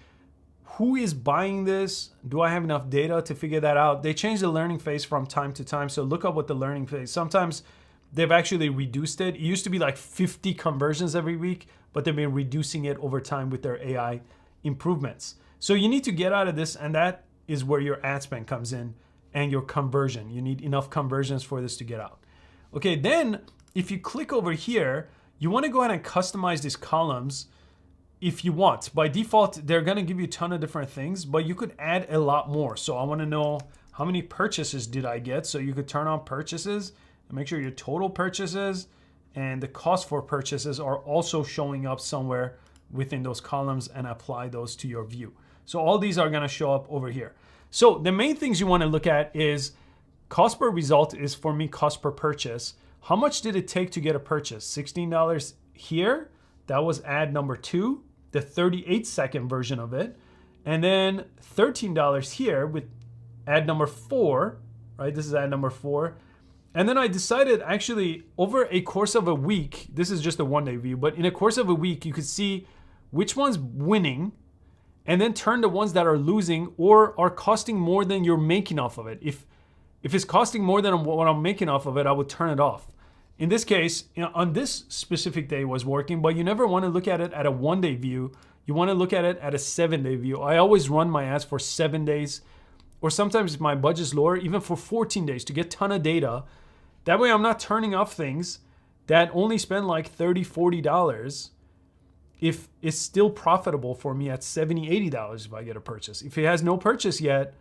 Who is buying this? Do I have enough data to figure that out? They change the learning phase from time to time. So look up what the learning phase. Sometimes they've actually reduced it. It used to be like 50 conversions every week, but they've been reducing it over time with their AI improvements. So you need to get out of this, and that is where your ad spend comes in and your conversion. You need enough conversions for this to get out. Okay, then if you click over here, you want to go ahead and customize these columns if you want. By default, they're going to give you a ton of different things, but you could add a lot more. So I want to know how many purchases did I get? So you could turn on purchases and make sure your total purchases and the cost for purchases are also showing up somewhere within those columns, and apply those to your view. So all these are going to show up over here. So the main things you want to look at is cost per result is, for me, cost per purchase. How much did it take to get a purchase? $16 here. That was ad number 2, the 38-second version of it. And then $13 here with ad number 4, right? This is ad number 4. And then I decided, actually, over a course of a week, this is just a one-day view, but in a course of a week, you could see which one's winning, and then turn the ones that are losing or are costing more than you're making off of it. If it's costing more than what I'm making off of it, I would turn it off. In this case, on this specific day was working, but you never want to look at it at a one-day view. You want to look at it at a 7-day view. I always run my ads for 7 days, or sometimes if my budget's lower, even for 14 days to get a ton of data. That way I'm not turning off things that only spend like $30, $40 if it's still profitable for me at $70, $80 if I get a purchase. If it has no purchase yet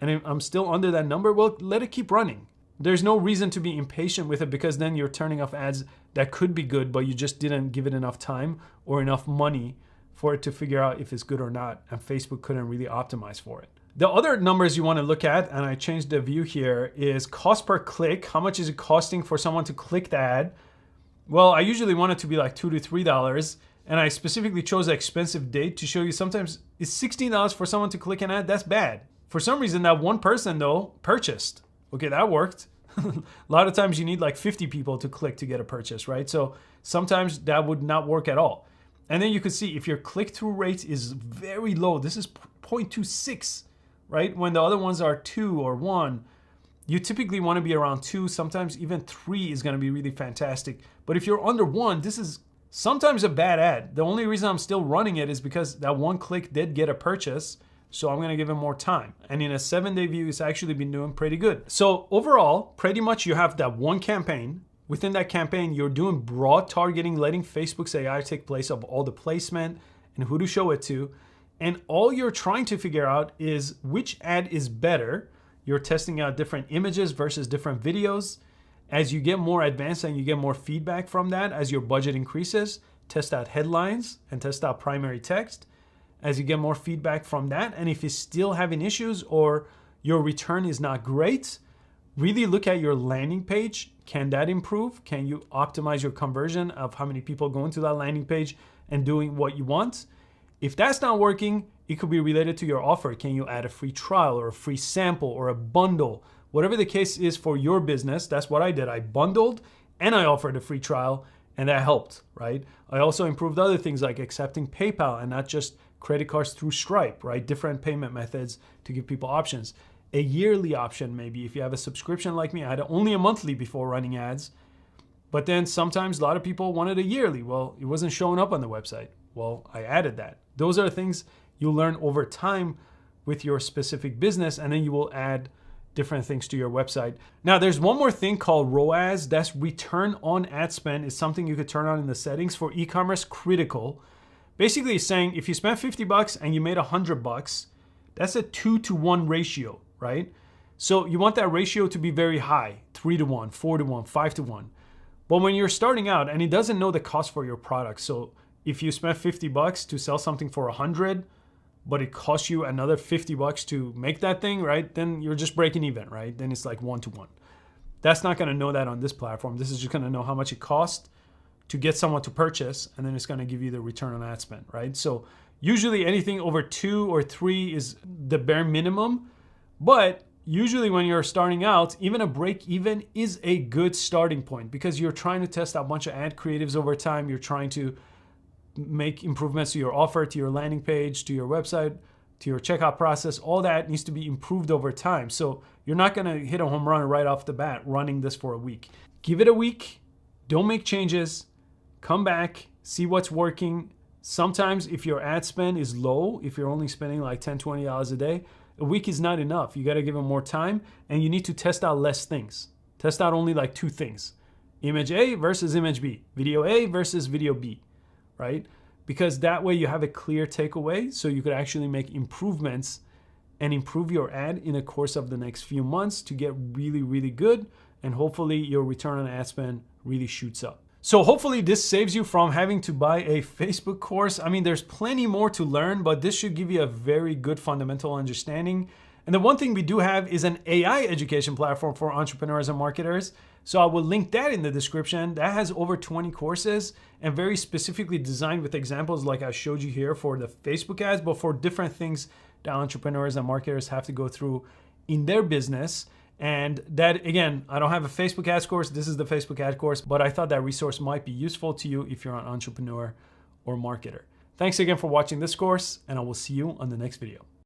and I'm still under that number, well, let it keep running. There's no reason to be impatient with it, because then you're turning off ads that could be good, but you just didn't give it enough time or enough money for it to figure out if it's good or not, and Facebook couldn't really optimize for it. The other numbers you want to look at, and I changed the view here, is cost per click. How much is it costing for someone to click the ad? Well, I usually want it to be like $2 to $3, and I specifically chose an expensive date to show you sometimes it's $16 for someone to click an ad. That's bad. For some reason, that one person though purchased. Okay, that worked. A lot of times you need like 50 people to click to get a purchase, right? So sometimes that would not work at all. And then you can see if your click-through rate is very low, this is 0.26, right? When the other ones are 2 or 1, you typically want to be around 2, sometimes even 3 is going to be really fantastic. But if you're under 1, this is sometimes a bad ad. The only reason I'm still running it is because that one click did get a purchase, so I'm going to give him more time. And in a 7-day view, it's actually been doing pretty good. So overall, pretty much you have that one campaign. Within that campaign, you're doing broad targeting, letting Facebook's AI take place of all the placement and who to show it to. And all you're trying to figure out is which ad is better. You're testing out different images versus different videos. As you get more advanced and you get more feedback from that, as your budget increases, test out headlines and test out primary text. As you get more feedback from that, and if you're still having issues or your return is not great, really look at your landing page. Can that improve? Can you optimize your conversion of how many people go into that landing page and doing what you want? If that's not working, it could be related to your offer. Can you add a free trial or a free sample or a bundle? Whatever the case is for your business, that's what I did. I bundled and I offered a free trial, and that helped, right? I also improved other things like accepting PayPal and not just credit cards through Stripe, right? Different payment methods to give people options. A yearly option, maybe if you have a subscription like me. I had only a monthly before running ads, but then sometimes a lot of people wanted a yearly. Well, it wasn't showing up on the website. Well, I added that. Those are things you'll learn over time with your specific business, and then you will add different things to your website. Now, there's one more thing called ROAS. That's return on ad spend. It's something you could turn on in the settings for e-commerce critical. Basically, it's saying if you spent $50 and you made $100, that's a 2-to-1 ratio, right? So you want that ratio to be very high, 3-to-1, 4-to-1, 5-to-1. But when you're starting out and it doesn't know the cost for your product, so if you spent $50 to sell something for $100, but it costs you another $50 to make that thing, right? Then you're just breaking even, right? Then it's like 1-to-1. That's not going to know that on this platform. This is just going to know how much it costs to get someone to purchase, and then it's going to give you the return on ad spend, right? So usually anything over 2 or 3 is the bare minimum, but usually when you're starting out, even a break even is a good starting point, because you're trying to test out a bunch of ad creatives over time. You're trying to make improvements to your offer, to your landing page, to your website, to your checkout process. All that needs to be improved over time. So you're not gonna hit a home run right off the bat running this for a week. Give it a week, don't make changes, come back, see what's working. Sometimes if your ad spend is low, if you're only spending like $10, $20 a day, a week is not enough. You gotta give them more time, and you need to test out less things. Test out only like 2 things. Image A versus image B, video A versus video B, right? Because that way you have a clear takeaway, so you could actually make improvements and improve your ad in the course of the next few months to get really, really good, and hopefully your return on ad spend really shoots up. So hopefully this saves you from having to buy a Facebook course. I mean, there's plenty more to learn, but this should give you a very good fundamental understanding. And the one thing we do have is an AI education platform for entrepreneurs and marketers. So I will link that in the description. That has over 20 courses and very specifically designed with examples like I showed you here for the Facebook ads, but for different things that entrepreneurs and marketers have to go through in their business. And that, again, I don't have a Facebook ads course. This is the Facebook ad course, but I thought that resource might be useful to you if you're an entrepreneur or marketer. Thanks again for watching this course, and I will see you on the next video.